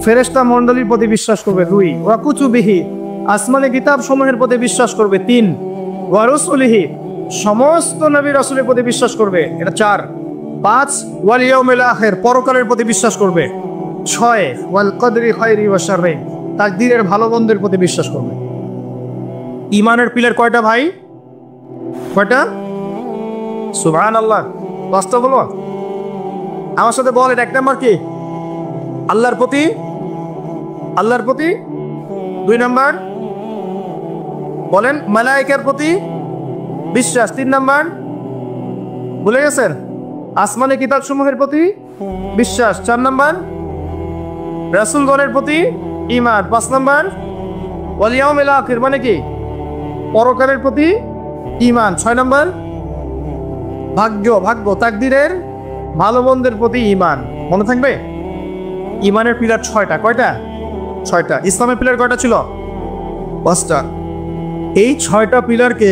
ফেরেশতা মণ্ডলীর প্রতি বিশ্বাস করবে 2, ওয়া কুতুবিহি, আসমানি কিতাব সমূহের প্রতি বিশ্বাস করবে 3, ওয়া রাসূলিহি, সমস্ত নবী রাসূলের প্রতি বিশ্বাস করবে, এটা 4, 5, ওয়াল ইয়াউমিল আখির, পরকালের প্রতি বিশ্বাস করবে, 6, ওয়াল কদরি খায়রি ওয়া শাররি, তাকদীরের ভালো মন্দের প্রতি বিশ্বাস করবে। ঈমানের পিলার কয়টা ভাই? কয়টা? সুবহানাল্লাহ। বাস্তব হলো? আমার সাথে বলেন, 1 নাম্বার কি? আল্লাহর প্রতি 2 নাম্বার বলেন মালায়েকার প্রতি বিশ্বাস, 3 নাম্বার ভুলে গেছেন? আসমানি কিতাব সমূহের প্রতি বিশ্বাস, 4 নাম্বার রাসূলগণের প্রতি ঈমান, 5 নাম্বার ওয়াল ইয়াউমিল আখির, মানে কি? পরকালের প্রতি ঈমান, 6 নাম্বার ভাগ্য তাকদীরের ভালো মন্দের প্রতি ঈমান। মনে থাকবে? ঈমানের পিলার 6টা। কয়টা? 6টা। ইসলামের পিলার কয়টা ছিল? 5টা। এই 6টা পিলারকে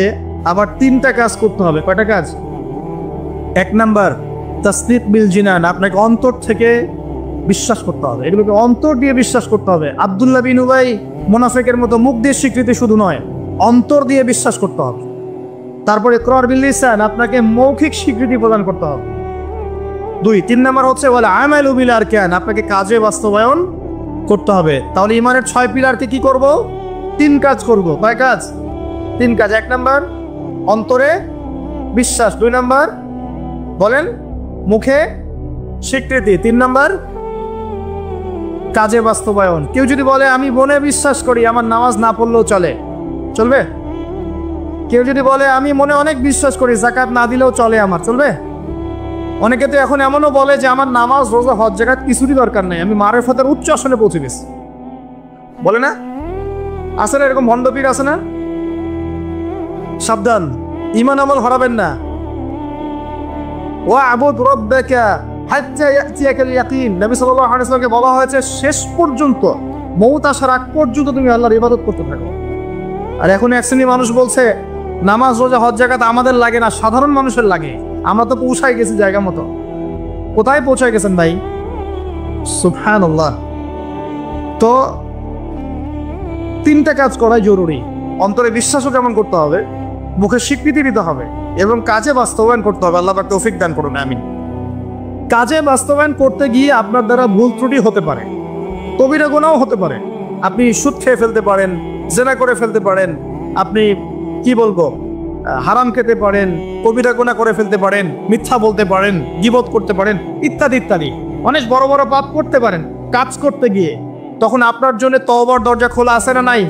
আবার 3টা কাজ করতে হবে। কয়টা কাজ? 1 নাম্বার তাসদীক বিল জিনান, আপনাকে অন্তর থেকে বিশ্বাস করতে হবে, এগুলোকে অন্তর দিয়ে বিশ্বাস করতে হবে। আব্দুল্লাহ বিন উবাই মুনাফিকের মতো মুখ দিয়ে স্বীকৃতি শুধু নয়, অন্তর দিয়ে বিশ্বাস করতে হবে। তারপরে ইকরার বিল লিসান, আপনাকে মৌখিক স্বীকৃতি প্রদান করতে হবে। 2, 3 নাম্বার হচ্ছে ওয়াল আমালু বিল আরকান, আপনাকে কাজে বাস্তবায়ন করতে হবে। তাহলে ঈমানের 6 পিলারকে কি করব? 3 কাজ করব। কয় কাজ? 3 কাজ। 1 নাম্বার অন্তরে বিশ্বাস, 2 নাম্বার বলেন মুখে স্বীকৃতি, 3 নাম্বার কাজে বাস্তবায়ন। কেউ যদি বলে আমি মনে বিশ্বাস করি, আমার নামাজ না পড়লেও চলবে? কেউ যদি বলে আমি মনে অনেক বিশ্বাস করি, যাকাত না দিলেও চলে, আমার চলবে? অনেকে তো এখন এমনও বলে যে আমার নামাজ, রোজা, হজ, যাকাত কিছুরই দরকার নাই, আমি মারেফতের উচ্চ আসনে পৌঁছে গেছি। বলে না? আছে না এরকম ভণ্ডপীর? আছে না? সাবধান, ঈমান আমল হারাবেন না। ওয়া'বুদ রাব্বাকা হাত্তা ইয়াতিয়াকাল ইয়াকিন। নবী সাল্লাল্লাহু আলাইহি ওয়াসাল্লামকে বলা হয়েছে শেষ পর্যন্ত, মউত আসার আগ পর্যন্ত তুমি আল্লাহর ইবাদত করতে থাকো। আর এখন এক শ্রেণীর মানুষ বলছে নামাজ, রোজা, হজ, যাকাত আমাদের লাগে না, সাধারণ মানুষের লাগে। আমরা তো পৌঁছাই গেছি জায়গা মতো। কোথায় পৌঁছায় গেছেন ভাই? সুবহানাল্লাহ। তো তিনটা কাজ করাই জরুরি। অন্তরে বিশ্বাসও যেমন করতে হবে, মুখে স্বীকৃতি দিতে হবে, এবং কাজে বাস্তবায়ন করতে হবে। আল্লাহ পাক তৌফিক দান করুন, আমিন। কাজে বাস্তবায়ন করতে গিয়ে আপনার দ্বারা ভুল ত্রুটি হতে পারে, কবিরা গুনাহও হতে পারে। আপনি সুদ খেয়ে ফেলতে পারেন, জেনা করে ফেলতে পারেন, আপনি কি বলবো, হারাম খেতে পারেন, কবিরা গুনাহ করে ফেলতে পারেন, মিথ্যা বলতে পারেন, গীবত করতে পারেন, ইত্যাদি ইত্যাদি। অনেক বড় বড় পাপ করতে পারেন কাজ করতে গিয়ে। তখন আপনার জন্য তওবার দরজা খোলা আছে না নাই?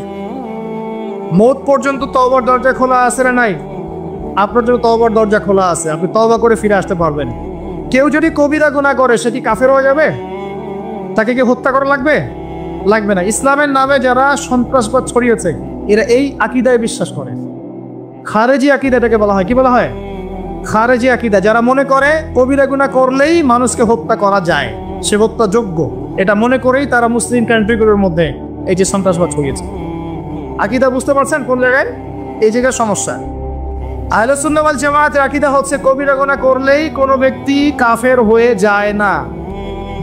মওত পর্যন্ত তওবার দরজা খোলা আছে না নাই? আপনার জন্য তওবার দরজা খোলা আছে, আপনি তওবা করে ফিরে আসতে পারবেন। কেউ যদি কবিরা গুনাহ করে, সে কি কাফের হয়ে যাবে? তাকে কি হত্যা করা লাগবে না। ইসলামের নামে যারা সন্ত্রাসবাদ ছড়িয়েছে, এরা এই আকীদায় বিশ্বাস করে। খারেজি আকীদা এটাকে বলা হয়। কি বলা হয়? খারেজি আকীদা। যারা মনে করে কবিরা গুনাহ করলেই মানুষকে হত্যা করা যায়, সে হত্যাযোগ্য, এটা মনে করেই তারা মুসলিম কান্ট্রিগুলোর মধ্যে এই যে সন্ত্রাসবাদ ছড়িয়েছে। আকীদা বুঝতে পারছেন কোন জায়গায়? এই জায়গায় সমস্যা। আহলে সুন্নাহ ওয়াল জামাতের আকীদা হচ্ছে কবিরা গুনাহ করলেই কোনো ব্যক্তি কাফের হয়ে যায় না,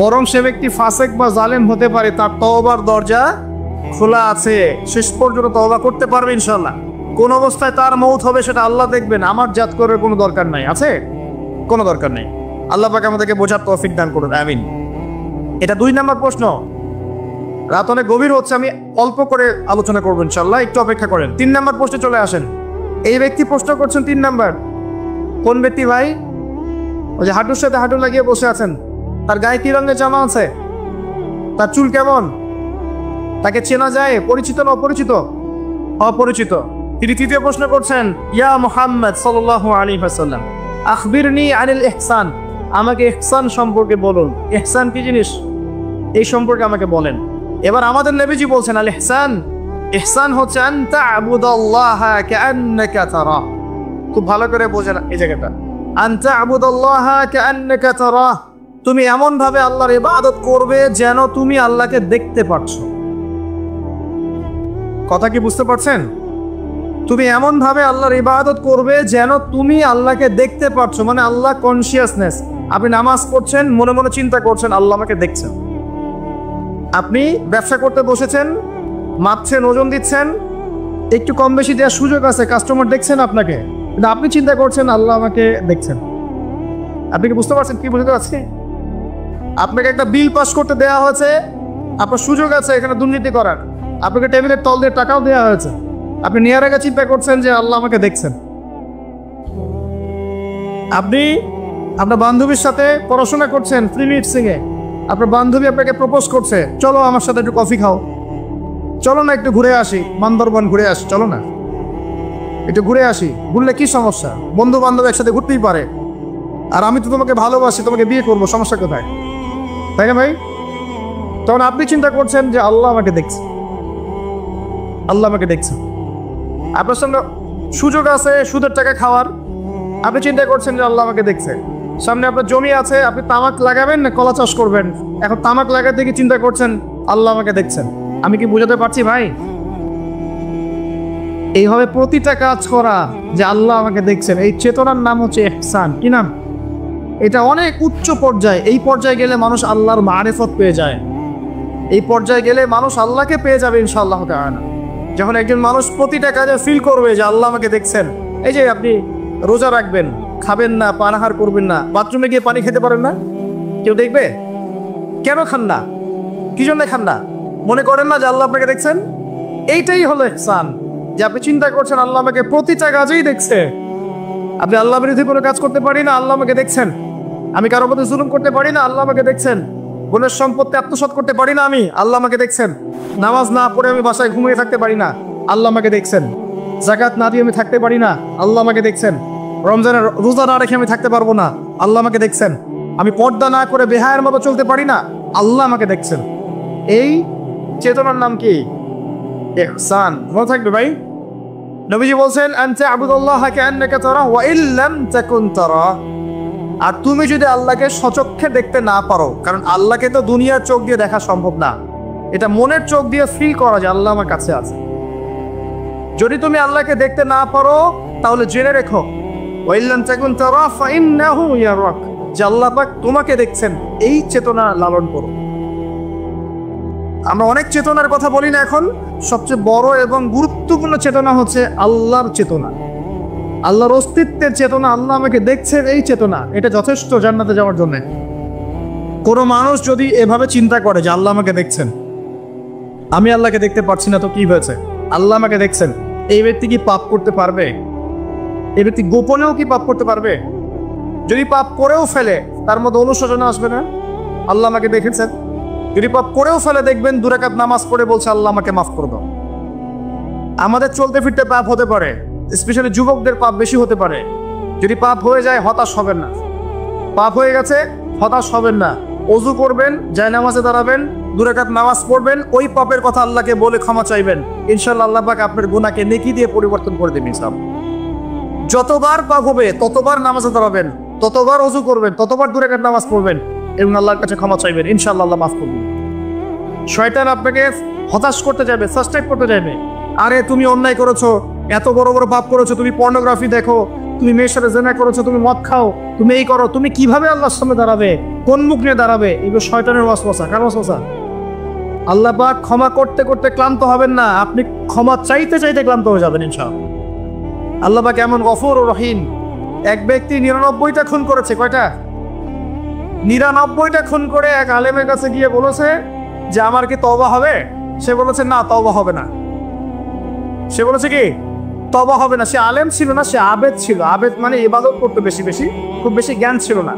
বরং সে ব্যক্তি ফাসেক বা জালেম হতে পারে, তার তওবার দরজা খোলা আছে, শেষ পর্যন্ত তওবা করতে পারবে ইনশাআল্লাহ। কোন অবস্থায় তার মওত হবে সেটা আল্লাহ দেখবেন, আমার জাত করার কোনো দরকার নাই। আছে? কোনো দরকার নেই। আল্লাহ পাক আমাদেরকে বোঝার তৌফিক দান করুন, আমিন। এটা 2 নম্বর প্রশ্ন। রাত অনেক গভীর হচ্ছে, আমি অল্প করে আলোচনা করবো ইনশাআল্লাহ, একটু অপেক্ষা করেন। 3 নম্বর প্রশ্নে চলে আসেন। এই ব্যক্তি প্রশ্ন করছেন 3 নাম্বার। কোন ব্যক্তি ভাই? ওই যে হাঁটুর সাথে হাঁটু লাগিয়ে বসে আছেন। তার গায়ে কি রঙের জামা আছে? তার চুল কেমন? তাকে চেনা যায়? পরিচিত না অপরিচিত? অপরিচিত। তিনি 3য় প্রশ্ন করছেন, ইয়া মুহাম্মদ সাল্লাল্লাহু আলাইহি ওয়াসাল্লাম আখবিরনি আনিল ইহসান। আমাকে ইহসান সম্পর্কে বলুন। ইহসান কি জিনিস, এই সম্পর্কে আমাকে বলেন। এবার আমাদের নবীজি বলছেন, আল ইহসান, ইহসান হচ্ছে আন তা'বুদাল্লাহা কাআন্নাকা তারাহ। খুব ভালো করে বোঝেন এই জায়গাটা। আন তা'বুদাল্লাহা কাআন্নাকা তারাহ, তুমি এমন ভাবে আল্লাহর ইবাদত করবে যেন তুমি আল্লাহকে দেখতে পাচ্ছ। কথা কি বুঝতে পারছেন? তুমি এমন ভাবে আল্লাহর ইবাদত করবে যেন তুমি আল্লাহকে দেখতে পাচ্ছ, মানে আল্লাহ কনসিয়াসনেস। আপনি নামাজ পড়ছেন, মনে মনে চিন্তা করছেন আল্লাহ আমাকে দেখছেন। আপনি ব্যবসা করতে বসেছেন, মাপছেন, ওজন দিচ্ছেন, একটু কম বেশি দেওয়ার সুযোগ আছে, কাস্টমার দেখছেন আপনাকে, কিন্তু আপনি চিন্তা করছেন আল্লাহ আমাকে দেখছেন। আপনি কি বুঝতে পারছেন? কি বুঝতে পারছি? আপনাকে একটা বিল পাস করতে দেওয়া হয়েছে, আপনার সুযোগ আছে এখানে দুর্নীতি করার, আপনাকে টেবিলের তল দিয়ে টাকাও দেওয়া হয়েছে, আপনি নেওয়ার আগে চিন্তা করছেন যে আল্লাহ আমাকে দেখছেন। আপনি আপনার বান্ধবীর সাথে পড়াশোনা করছেন ফ্রি মিক্সিং এ, আপনার বান্ধবী আপনাকে প্রপোজ করছে, চলো আমার সাথে একটু কফি খাও, চলো না একটু ঘুরে আসি, বান্দরবান ঘুরে আসি, চলো না একটু ঘুরে আসি। ঘুরলে কি সমস্যা? বন্ধু বান্ধব একসাথে ঘুরতেই পারে, আর আমি তো তোমাকে ভালোবাসি, তোমাকে বিয়ে করবো, সমস্যা কোথায়? তাই না ভাই? তখন আপনি চিন্তা করছেন যে আল্লাহ আমাকে দেখছে, আল্লাহ আমাকে দেখছে। আপনার সামনে সুযোগ আছে সুদের টাকা খাওয়ার, আপনি চিন্তা করছেন যে আল্লাহ আমাকে দেখছে। সামনে আপনার জমি আছে, আপনি তামাক লাগাবেন না কলা চাষ করবেন, এখন তামাক লাগাতে গিয়ে চিন্তা করছেন আল্লাহ আমাকে দেখছেন। আমি কি বুঝাতে পারছি ভাই? এইভাবে প্রতিটা কাজ করা যে আল্লাহ আমাকে দেখছেন, এই চেতনার নাম হচ্ছে ইহসান। কি নাম? এটা অনেক উচ্চ পর্যায়ে। এই পর্যায়ে গেলে মানুষ আল্লাহর মারিফত পেয়ে যায়, এই পর্যায়ে গেলে মানুষ আল্লাহকে পেয়ে যাবে ইনশাআল্লাহ তাআলা। যখন একজন মানুষ প্রতিটা কাজে ফিল করবে যে আল্লাহ আমাকে দেখছেন। এই যে আপনি রোজা রাখবেন, খাবেন না, পানাহার করবেন না, বাথরুমে গিয়ে পানি খেতে পারেন না, কেউ দেখবে? কেন খান না? কি জন্য খান না? মনে করেন না যে আল্লাহ আপনাকে দেখছেন? এইটাই হলো ইহসান, যে আপনি চিন্তা করছেন আল্লাহ আমাকে প্রতিটা কাজেই দেখছে। আপনি আল্লাহ বিরোধী কোনো কাজ করতে পারি না, আল্লাহ আমাকে দেখছেন। আমি কারোর মধ্যে জুলুম করতে পারি না, আল্লাহ আমাকে দেখছেন। বোনের সম্পত্তি আত্মসাৎ করতে পারি না আমি, আল্লাহ আমাকে দেখছেন। নামাজ না পড়ে আমি বাসায় ঘুমিয়ে থাকতে পারি না, আল্লাহ আমাকে দেখছেন। যাকাত না দিয়ে আমি থাকতে পারি না, আল্লাহ আমাকে দেখছেন। রমজানের রোজা না রেখে আমি থাকতে পারবো না, আল্লাহ আমাকে দেখছেন। আমি পর্দা না করে বেহায়ের মতো চলতে পারি না, আল্লাহ আমাকে দেখছেন। এই চেতনার নাম কি? ইহসান। মনে থাকবে ভাই। নবীজি বলছেন আনতা আবুদুল্লাহ কান্নাকা তারা ওয়া ইল্লাম তাকুন তারা। আর তুমি যদি আল্লাহকে সচক্ষে দেখতে না পারো, কারণ আল্লাহকে তো দুনিয়ার চোখ দিয়ে দেখা সম্ভব না, এটা মনের চোখ দিয়ে ফিল করা যায় আল্লাহ আমার কাছে আছে। যদি তুমি আল্লাহকে দেখতে না পারো তাহলে জেনে রেখো ওয়া ইল্লাম তাকুন তারা ফাইন্নাহু ইয়ারাক, যে আল্লাহ পাক তোমাকে দেখছেন। এই চেতনা লালন করো। আমরা অনেক চেতনার কথা বলি না, এখন সবচেয়ে বড় এবং গুরুত্বপূর্ণ চেতনা হচ্ছে আল্লাহর চেতনা, আল্লাহর অস্তিত্বের চেতনা। আল্লাহ আমাকে দেখছেন, এই চেতনা, এটা যথেষ্ট জান্নাতে যাওয়ার জন্য। কোনো মানুষ যদি এভাবে চিন্তা করে যে আল্লাহ আমাকে দেখছেন, আমি আল্লাহকে দেখতে পারছি না, তো কি হয়েছে, আল্লাহ আমাকে দেখছেন, এই ব্যক্তি কি পাপ করতে পারবে? এই ব্যক্তি গোপনেও কি পাপ করতে পারবে? যদি পাপ করেও ফেলে তার মধ্যে অনুশোচনা আসবে না? আল্লাহ আমাকে দেখেছেন। যদি পাপ করেও ফেলে দেখবেন 2 রাকাত নামাজ পড়ে বলছে আল্লাহ আমাকে মাফ করে দাও। আমাদের চলতে ফিরতে পাপ হতে পারে, স্পেশালি যুবকদের পাপ বেশি হতে পারে। যদি পাপ হয়ে যায় হতাশ হবেন না। পাপ হয়ে গেছে হতাশ হবেন না। ওযু করবেন, জায়নামাজে দাঁড়াবেন, 2 রাকাত নামাজ পড়বেন, ওই পাপের কথা আল্লাহকে বলে ক্ষমা চাইবেন। ইনশাআল্লাহ আল্লাহ পাক আপনার গুনাহকে নেকি দিয়ে পরিবর্তন করে দেবেন। ইনশাআল্লাহ যতবার পাপ হবে ততবার নামাজে দাঁড়াবেন, ততবার ওযু করবেন, ততবার 2 রাকাত নামাজ পড়বেন এবং আল্লাহর কাছে ক্ষমা চাইবেন। ইনশাআল্লাহ আল্লাহ মাফ করবেন। শয়তান আপনাকে হতাশ করতে যাবে, সাবস্ট্রাক্ট করতে যাবে। আরে তুমি অন্যায় করেছো, এত বড় বড় পাপ করেছো, তুমি পর্নোগ্রাফি দেখো, তুমি মেয়ের সাথে জেনা করেছো, তুমি মদ খাও, তুমি এই করো, তুমি কিভাবে আল্লাহর সামনে দাঁড়াবে, কোন মুখ নিয়ে দাঁড়াবে? এগুলো শয়তানের ওয়াসওয়াসা। কার ওয়াসওয়াসা? আল্লাহ পাক ক্ষমা করতে করতে ক্লান্ত হবেন না, আপনি ক্ষমা চাইতে চাইতে ক্লান্ত হয়ে যাবেন ইনশাআল্লাহ। আল্লাহ পাক এমন গফুর ও রহিম। এক ব্যক্তি 99টা খুন করেছে। কয়টা? 99টা খুন করে এক আলেমের কাছে গিয়ে বলেছে যে আমার কি তওবা হবে? সে বলেছে না, তওবা হবে না। সে বলেছে কি তওবা হবে না। সে আলেম ছিল না, সে আবেদ ছিল। আবেদ মানে ইবাদত করতে বেশি বেশি, খুব বেশি জ্ঞান ছিল না।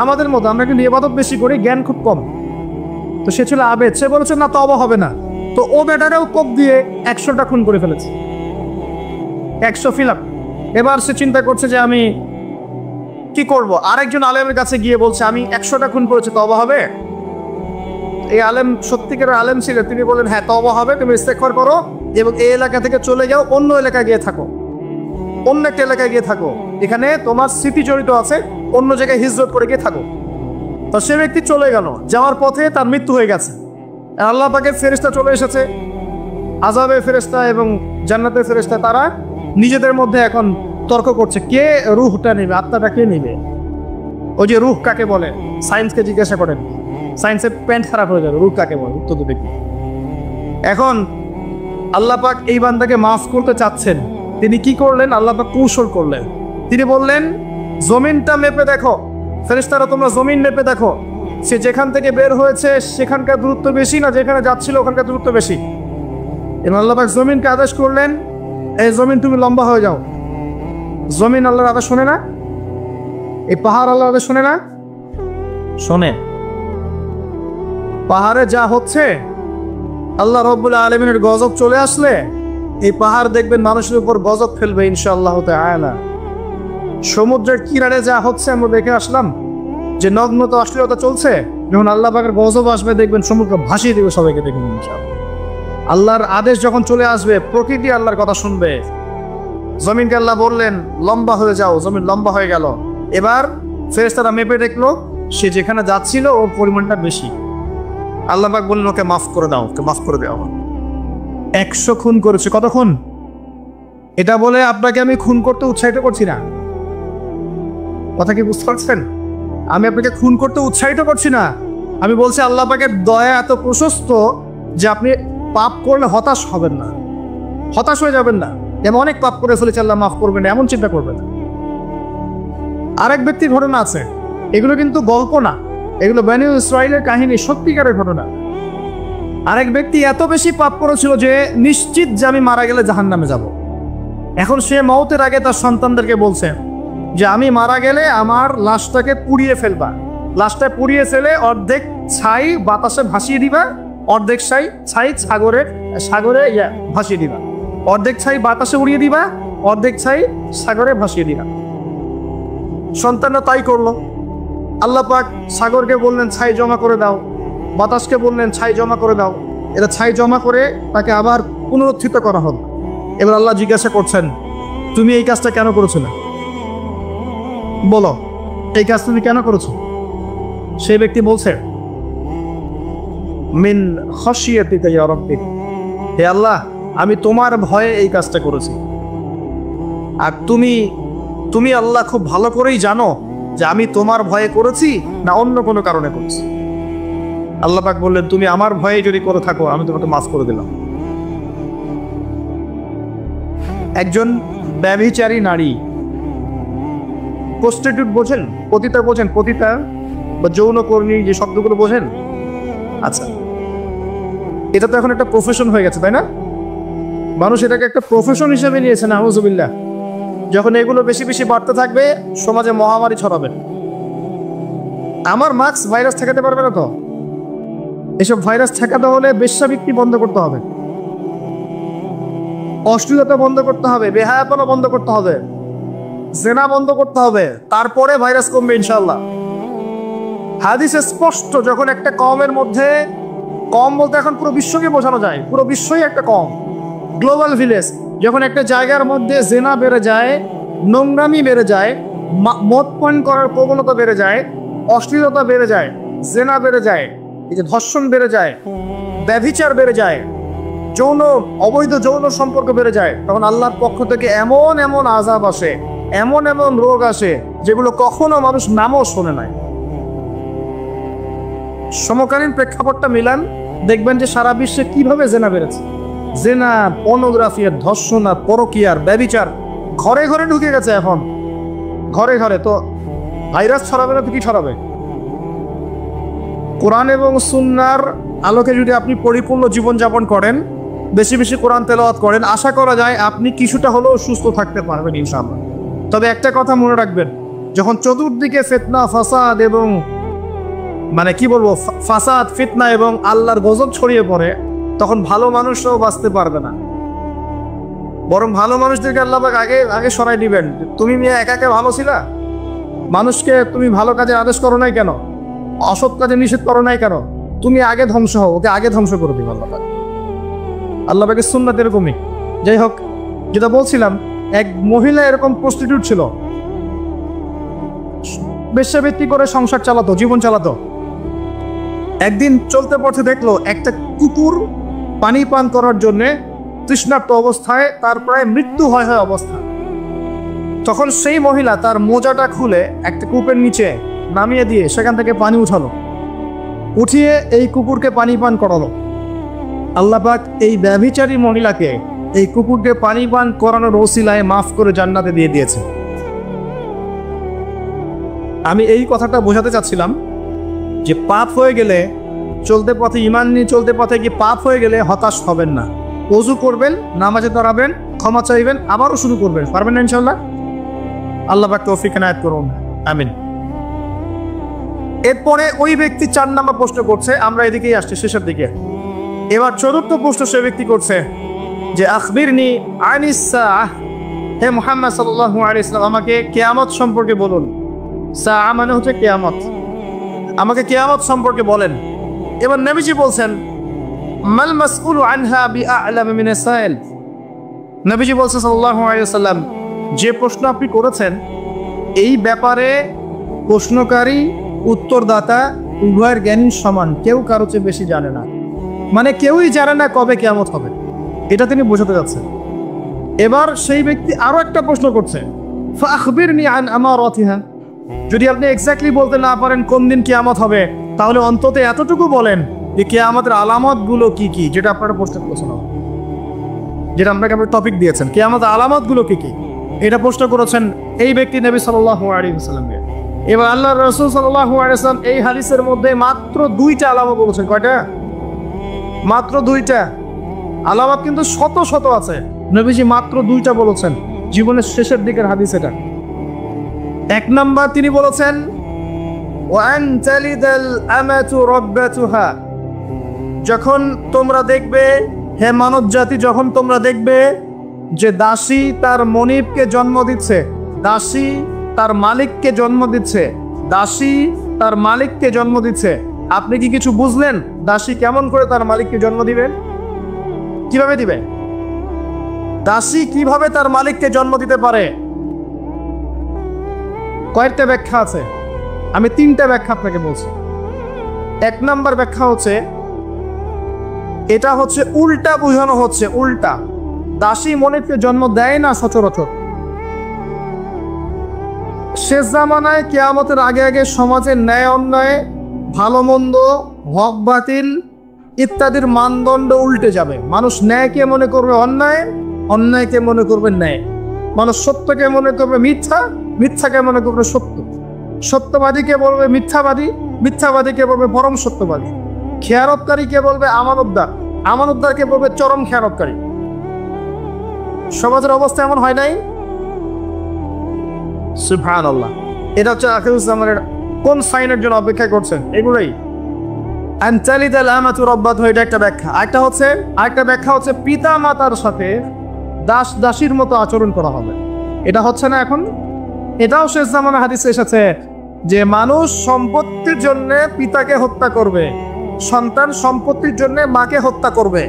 আমাদের মতো আমরা কিন্তু ইবাদত বেশি করি, জ্ঞান খুব কম। তো সে ছিল আবেদ, সে বলেছে না তওবা হবে না। তো ও বেটারেও কোপ দিয়ে 100টা খুন করে ফেলেছে, 100 ফিল আপ। এবার সে চিন্তা করছে যে আমি কি করব। আরেকজন আলেমের কাছে গিয়ে বলছে আমি 100টা খুন করেছি, তওবা হবে? এই আলেম সত্যিকারের আলেম ছিল, তিনি বলেন হ্যাঁ তওবা হবে, তুমি ইস্তেগফার করো এবং এই এলাকা থেকে চলে যাও, অন্য এলাকায় গিয়ে থাকো, অন্য একটা এলাকায় গিয়ে থাকো, এখানে তোমার স্মৃতি জড়িত আছে, অন্য জায়গায় হিজরত করে গিয়ে থাকো। তো সে ব্যক্তি চলে গেল, যাওয়ার পথে তার মৃত্যু হয়ে গেছে। আল্লাহ পাকের ফেরেশতা চলে এসেছে, আযাবের ফেরেশতা এবং জান্নাতের ফেরেশতা, তারা নিজেদের মধ্যে এখন তর্ক করছে কে রূহটা নেবে, আত্মাটা কে নেবে। ওই যে রূহ কাকে বলে, সায়েন্সকে জিজ্ঞাসা করেন, সায়েন্সের প্যান্ট খারাপ হয়ে যাবে, রূহ কাকে বলে, উত্তর দিতে কি। এখন আল্লাহ পাক এই বান্দাকে মাফ করতে চাচ্ছেন, তিনি কি করলেন? আল্লাহ পাক কৌশল করলেন। তিনি বললেন জমিনটা মেপে দেখো, ফেরেশতারা তোমরা জমিন মেপে দেখো, সে যেখান থেকে বের হয়েছে সেখানকার দূরত্ব বেশি না যেখানে যাচ্ছিল ওখানকার দূরত্ব বেশি। এবং আল্লাহ পাক জমিনকে আদেশ করলেন এই জমিন তুমি লম্বা হয়ে যাও। জমিন আল্লাহর আদেশ শোনে না? এই পাহাড় আল্লাহর আদেশ শোনে না? শোনে। পাহাড়ে যা হচ্ছে, আল্লাহ রাব্বুল আলামিনের গজব চলে আসলে এই পাহাড় দেখবেন মানুষের উপর গজব ফেলবে ইনশাআল্লাহ তাআলা। সমুদ্রের কিনারে যা হচ্ছে আমরা দেখে আসলাম যে নগ্নতা অশ্লীলতা চলছে, যখন আল্লাহ পাকের গজব আসবে দেখবেন সমুদ্র ভাসিয়ে দেবে সবাইকে, দেখবেন ইনশাআল্লাহ। আল্লাহর আদেশ যখন চলে আসবে প্রকৃতি আল্লাহর কথা শুনবে। জমিনকে আল্লাহ বললেন লম্বা হয়ে যাও, জমিন লম্বা হয়ে গেল। এবার ফেরেশতারা মেপে দেখলো সে যেখানে যাচ্ছিল ওর পরিমাণটা বেশি। আল্লাহ পাক বললেন ওকে মাফ করে দাও, ওকে মাফ করে দাও। 100 খুন করেছে। কত খুন? এটা বলে আপনাকে আমি খুন করতে উৎসাহিত করছি না, কথা কি বুঝতে পারছেন? আমি আপনাকে খুন করতে উৎসাহিত করছি না। আমি বলছি আল্লাহ পাকের দয়া এত প্রশস্ত যে আপনি পাপ করলে হতাশ হবেন না, হতাশ হয়ে যাবেন না। যেমন অনেক পাপ করে ফেলেছে আল্লাহ মাফ করবেন না, এমন চিন্তা করবেন না। আরেক ব্যক্তির ঘটনা আছে, এগুলো কিন্তু গল্প না, এগুলো বনী ইসরাইলের কাহিনী, সত্যিকারের ঘটনা। আরেক ব্যক্তি এত বেশি পাপ করেছিল যে নিশ্চিত যে আমি মারা গেলে জাহান্নামে যাব। এখন সে মওতের আগে তার সন্তানদেরকে বলছে যে আমি মারা গেলে আমার লাশটাকে পুড়িয়ে ফেলবা, লাশটা পুড়িয়ে ফেলে অর্ধেক ছাই বাতাসে ভাসিয়ে দিবা, অর্ধেক ছাই সাগরে ভাসিয়ে দিবা, অর্ধেক ছাই বাতাসে উড়িয়ে দিবা, অর্ধেক ছাই সাগরে ভাসিয়ে দিবা। সন্তানরা তাই করলো। আল্লাহ পাক সাগরকে বললেন ছাই জমা করে দাও, বাতাসকে বললেন ছাই জমা করে দাও। এরা ছাই জমা করে তাকে আবার পুনরুত্থিত করা হলো। এবার আল্লাহ জিজ্ঞাসা করছেন, তুমি এই কাজটা কেন করেছো না? বলো, এই কাজ তুমি কেন করেছো? সেই ব্যক্তি বলছে, মিন খাশিয়াতিকা ইয়া রাব্বি, হে আল্লাহ, আমি তোমার ভয়ে এই কাজটা করেছি। আর তুমি আল্লাহ খুব ভালো করেই জানো যে আমি তোমার ভয়ে করেছি না অন্য কোনো কারণে করেছি। আল্লাহ পাক বললেন, তুমি আমার ভয়ে যদি করে থাকো আমি তোমাকে মাফ করে দিলাম। একজন ব্যভিচারী নারী, প্রস্টিটিউট বোঝেন, পতিতা বোঝেন, পতিতা বা যৌনকর্মী যে শব্দগুলো বোঝেন? আচ্ছা, এটা তো এখন একটা প্রফেশন হয়ে গেছে, তাই না? মানুষ এটাকে একটা প্রফেশন হিসেবে নিয়েছে। নাউযুবিল্লাহ। যখন এগুলো বেশি বেশি বাড়তে থাকবে সমাজে মহামারী ছড়াবে। আমার মাস্ক ভাইরাস ঠেকাতে পারবে না তো। এসব ভাইরাস ঠেকাতে হলে বেশ্যাবৃত্তি বন্ধ করতে হবে, অশ্লীলতা বন্ধ করতে হবে, বেহায়াপনা বন্ধ করতে হবে, জেনা বন্ধ করতে হবে, তারপরে ভাইরাস কমবে ইনশাআল্লাহ। হাদিসে স্পষ্ট, যখন একটা কমের মধ্যে, কম বলতে এখন পুরো বিশ্বকে বোঝানো যায়, পুরো বিশ্বই একটা কম, গ্লোবাল ভিলেজ। যখন একটা জায়গার মধ্যে জেনা বেড়ে যায়, নোংরামি বেড়ে যায়, মদ পান করার প্রবণতা বেড়ে যায়, অশ্লীলতা বেড়ে যায়, জেনা বেড়ে যায়, এই যে ধর্ষণ বেড়ে যায়, ব্যভিচার বেড়ে যায়, অবৈধ যৌন সম্পর্ক বেড়ে যায়, তখন আল্লাহর পক্ষ থেকে এমন এমন আযাব আসে, এমন এমন রোগ আসে যেগুলো কখনো মানুষ নামও শোনে নাই। সমকালীন প্রেক্ষাপটটা মিলান, দেখবেন যে সারা বিশ্বে কিভাবে জেনা বেড়েছে। জেনা, পর্নোগ্রাফি, ধর্ষণ, পরকীয়ার, ব্যভিচার ঘরে ঘরে ঢুকে গেছে। এখন ঘরে ঘরে তো ভাইরাস ছড়াবে না তো কি ছড়াবে? কোরআন এবং সুন্নাহর আলোকে যদি আপনি পরিপূর্ণ জীবনযাপন করেন, বেশি বেশি কোরআন তেলাওয়াত করেন, আশা করা যায় আপনি কিছুটা হলেও সুস্থ থাকতে পারবেন ইনশাআল্লাহ। তবে একটা কথা মনে রাখবেন, যখন চতুর্দিকে ফিতনা, ফাসাদ এবং ফাসাদ, ফিতনা এবং আল্লাহর গজব ছড়িয়ে পড়ে, তখন ভালো মানুষরাও বাঁচতে পারবে না। বরং ভালো মানুষদেরকে আল্লাহ পাক আগে সরাই দিবেন। তুমি একা একা ভালো ছিলা, মানুষকে তুমি ভালো কাজে আদেশ করো নাই কেন, অসৎ কাজে নিষেধ করো নাই কেন? তুমি আগে ধ্বংস হও, ওকে আগে ধ্বংস করে দিবে আল্লাহ পাক। আল্লাহ পাকের সুন্নাত এরকমই। যাই হোক, যেটা বলছিলাম, এক মহিলা এরকম প্রস্টিটিউট ছিল, বেশ্যাবৃত্তি করে সংসার চালাতো, জীবন চালাতো। একদিন চলতে পথে দেখলো একটা কুকুর পানি পান করার জন্য তৃষ্ণার্ত অবস্থায়, তার প্রায় মৃত্যু হয় অবস্থা। তখন সেই মহিলা তার মোজাটা খুলে একটা কূপের নিচে নামিয়ে দিয়ে সেখান থেকে পানি উঠালো, উঠিয়ে এই কুকুরকে পানি পান করালো। আল্লাহ পাক এই ব্যভিচারী মহিলাকে এই কুকুরকে পানি পান করানোর ওসিলায় মাফ করে জান্নাতে দিয়ে দিয়েছে। আমি এই কথাটা বোঝাতে চাচ্ছিলাম যে পাপ হয়ে গেলে, চলতে পথে ইমান নিয়ে চলতে পথে গিয়ে পাপ হয়ে গেলে হতাশ হবেন না। ওযু করবেন, নামাজে দাঁড়াবেন, ক্ষমা চাইবেন, আবারও শুরু করবেন। পারবেন না ইনশাআল্লাহ? আল্লাহ পাক তৌফিক এনায়েত করুন, আমিন। এরপরে ওই ব্যক্তি 4 নম্বর প্রশ্ন করছে, আমরা এদিকেই আসছি শেষের দিকে। এবার 4র্থ প্রশ্ন সে ব্যক্তি করছে যে আখবিরনি আনিস সাআহ, হে মুহাম্মদ সাল্লাল্লাহু আলাইহি ওয়াসাল্লাম, আমাকে কিয়ামত সম্পর্কে বলুন। সাআহ মানে হচ্ছে কিয়ামত, আমাকে কিয়ামত সম্পর্কে বলেন। এবার নবীজি বলছেন, মাল মাসউলু আনহা বিআ'লাম মিনাস সাইল। নবীজি বলছেন সাল্লাল্লাহু আলাইহি ওয়াসাল্লাম, যে প্রশ্ন আপনি করেছেন এই ব্যাপারে প্রশ্নকারী উত্তরদাতা উভয়ের জ্ঞান সমান, কেউ কারো চেয়ে বেশি জানে না। মানে কেউই জানে না কবে কিয়ামত হবে, এটা তিনি বোঝাতে যাচ্ছেন। এবার সেই ব্যক্তি আরো একটা প্রশ্ন করছে, ফাখবিরনি আন আমারাতিহা। যদি আপনি এক্স্যাক্টলি বলতে না পারেন কোন দিন কিয়ামত হবে, তাহলে অন্তত এতটুকু বলেন যে কিয়ামতের আলামতগুলো কি কি, যেটা আপনারা প্রশ্ন করেছেন, যেটা আপনাকে আপনি টপিক দিয়েছেন, কিয়ামতের আলামতগুলো কি কি, এটা প্রশ্ন করেছেন এই ব্যক্তি নবী সাল্লাল্লাহু আলাইহি ওয়াসাল্লামকে। এবার আল্লাহর রাসূল সাল্লাল্লাহু আলাইহি ওয়াসাল্লাম এই হাদিসের মধ্যে মাত্র 2টা আলামত বলেছেন। কয়টা? মাত্র 2টা আলামত, কিন্তু শত শত আছে। নবীজি মাত্র 2টা বলেছেন, জীবনের শেষের দিকের হাদিস এটা। 1 নাম্বার তিনি বলেছেন وأن تلد الأمة ربتها যখন তোমরা দেখবে, হে মানব জাতি, যখন তোমরা দেখবে যে দাসী তার মনিবকে জন্ম দিচ্ছে, দাসী তার মালিককে জন্ম দিচ্ছে, দাসী তার মালিককে জন্ম দিচ্ছে, আপনি কি কিছু বুঝলেন দাসী কেমন করে তার মালিককে জন্ম দিবেন? কিভাবে দিবে? দাসী কিভাবে তার মালিককে জন্ম দিতে পারে? কয়েকটা ব্যাখ্যা আছে, আমি 3টা ব্যাখ্যা আপনাকে বলছি। 1 নম্বর ব্যাখ্যা হচ্ছে, এটা হচ্ছে উল্টা বোঝানো হচ্ছে, উল্টা। দাসী মনিবকে জন্ম দেয় না সচরাচর। শেষ জামানায় কিয়ামতের আগে আগে সমাজের ন্যায় অন্যায়, ভালো মন্দ, হক বাতিল ইত্যাদির মানদণ্ড উল্টে যাবে। মানুষ ন্যায়কে মনে করবে অন্যায়, অন্যায়কে মনে করবে ন্যায়। মানুষ সত্যকে মনে করবে মিথ্যা, মিথ্যাকে মনে করবে সত্য। সত্যবাদীকে বলবে মিথ্যাবাদী, মিথ্যাবাদীকে বলবে পরম সত্যবাদী। খেয়ানতকারীকে বলবে আমানতদার, আমানতদারকে বলবে চরম খেয়ানতকারী। সমাজের অবস্থা এমন হয় নাই? সুবহানাল্লাহ। এটা হচ্ছে আখিরুজ্জামানের কোন সাইনের জন্য অপেক্ষা করছেন? এগুলোই আনতালিদাল আমাতু রাব্বাতু, এটা একটা ব্যাখ্যা। আরেকটা ব্যাখ্যা হচ্ছে পিতা মাতার সাথে দাস দাসীর মতো আচরণ করা হবে। এটা হচ্ছে না এখন? এটাও শেষ জামানার হাদিসে এসেছে যে মানুষ সম্পত্তির জন্য পিতাকে হত্যা করবে, সন্তান সম্পত্তির জন্য মাকে হত্যা করবে,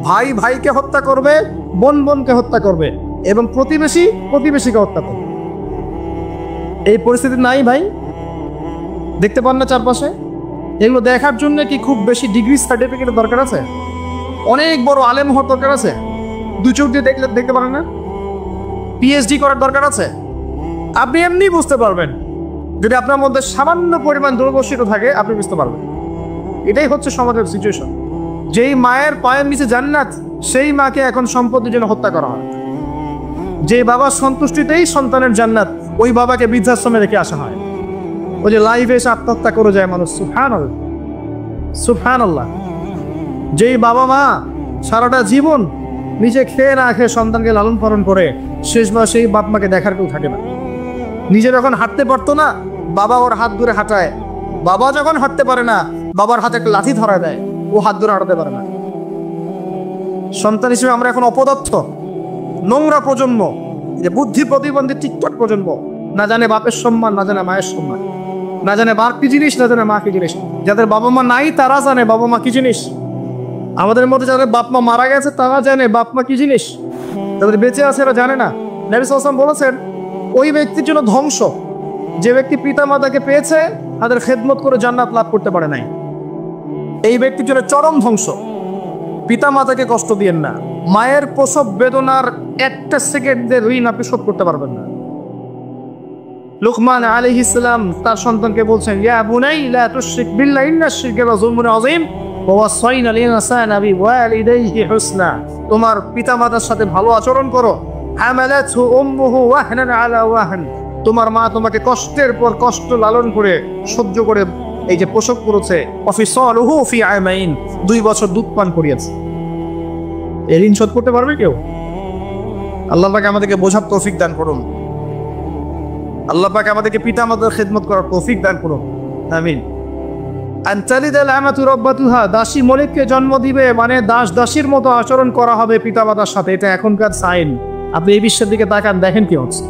ভাই ভাইকে হত্যা করবে, বোন বোনকে হত্যা করবে, এবং প্রতিবেশী প্রতিবেশীকে হত্যা করবে। এই পরিস্থিতি নাই ভাই? দেখতে পান না চারপাশে? এগুলো দেখার জন্য কি খুব বেশি ডিগ্রি সার্টিফিকেটের দরকার আছে? অনেক বড় আলেম হওয়ার দরকার আছে? 2 চোখ দিয়ে দেখতে পারেন না? পিএইচডি করার দরকার আছে? আপনি এমনি বুঝতে পারবেন। যদি আপনার মধ্যে সামান্য পরিমাণ দূরদর্শিতা থাকে, আপনি বুঝতে পারবেন। এটাই হচ্ছে সমাজের সিচুয়েশন। যেই মায়ের পায়ের নিচে জান্নাত, সেই মাকে এখন সম্পত্তির জন্য হত্যা করা হয়। যে বাবার সন্তুষ্টিতেই সন্তানের জান্নাত, ওই বাবাকে বৃদ্ধাশ্রমে রেখে আসা হয়। ওই যে লাইফে এসে আত্মহত্যা করে যায় মানুষ। সুবহানাল্লাহ, সুবহানাল্লাহ। যেই বাবা মা সারাটা জীবন নিজে খেয়ে না খেয়ে সন্তানকে লালন পালন করে, শেষ মাসে সেই বাপ মাকে দেখার কেউ থাকে না। নিজে যখন হাঁটতে পারতো না, বাবা ওর হাত ধরে হাঁটায়। বাবা যখন হাঁটতে পারে না, বাবার হাতে একটা লাঠি ধরা দেয়, ও হাত ধরে হাঁটাতে পারে না। সন্তান হিসেবে আমরা এখন অপদার্থ, নোংরা প্রজন্ম, যে বুদ্ধি প্রতিবন্ধী টিকটক প্রজন্ম। না জানে বাপের সম্মান, না জানে মায়ের সম্মান, না জানে বাপ কি জিনিস, না জানে মা কি জিনিস। যাদের বাবা মা নাই তারা জানে বাবা মা কি জিনিস। আমাদের মধ্যে যাদের বাপ মা মারা গেছে তারা জানে বাপ মা কি জিনিস। যাদের বেঁচে আছে এরা জানে না। নবী সাল্লাল্লাহু আলাইহি ওয়াসাল্লাম বলেছেন, ওই ব্যক্তির জন্য ধ্বংস যে ব্যক্তি পিতা মাতাকে পেয়েছে, তাদের খেদমত করে জান্নাত লাভ করতে পারে নাই। এই ব্যক্তির জন্য চরম ধ্বংস। পিতা মাতাকে কষ্ট দিয়েন না। মায়ের প্রসব বেদনার 1 সেকেন্ডের ঋণ আপনি শোধ করতে পারবেন না। লুকমান আলাইহিস সালাম তার সন্তানকে বলছেন, ইয়া বুনাই লা তুশরিক বিল্লাহি ইন্নাশ শিরকা লাযুলমুন আযীম ওয়া ওয়াসাইনাল ইনসানা বিওয়ালিদাইহি হুসনা। তোমার পিতামাতার সাথে ভালো আচরণ করো। হামালাতহু উম্মুহু ওয়াহনান আলা ওয়াহন। তোমার মা তোমাকে কষ্টের পর কষ্ট লালন করে সহ্য করে এই যে প্রসব করেছে। ওয়াফিসালুহু ফি আমাইন, 2 বছর দুধ পান করিয়েছে। এই ঋণ শোধ করতে পারবে কেউ? আল্লাহ পাক আমাদেরকে বোঝার তৌফিক দান করুন। আল্লাহ পাক আমাদেরকে পিতামাতার খেদমত করার তৌফিক দান করুন। আমিন। আনতালিদাল আমাতু রাব্বাতুহা, দাসী মনিবকে জন্ম দিবে, মানে দাস দাসীর মতো আচরণ করা হবে পিতামাতার সাথে। এটা এখনকার সাইন। আপনি এই বিশ্বের দিকে তাকান, দেখেন কি হচ্ছে।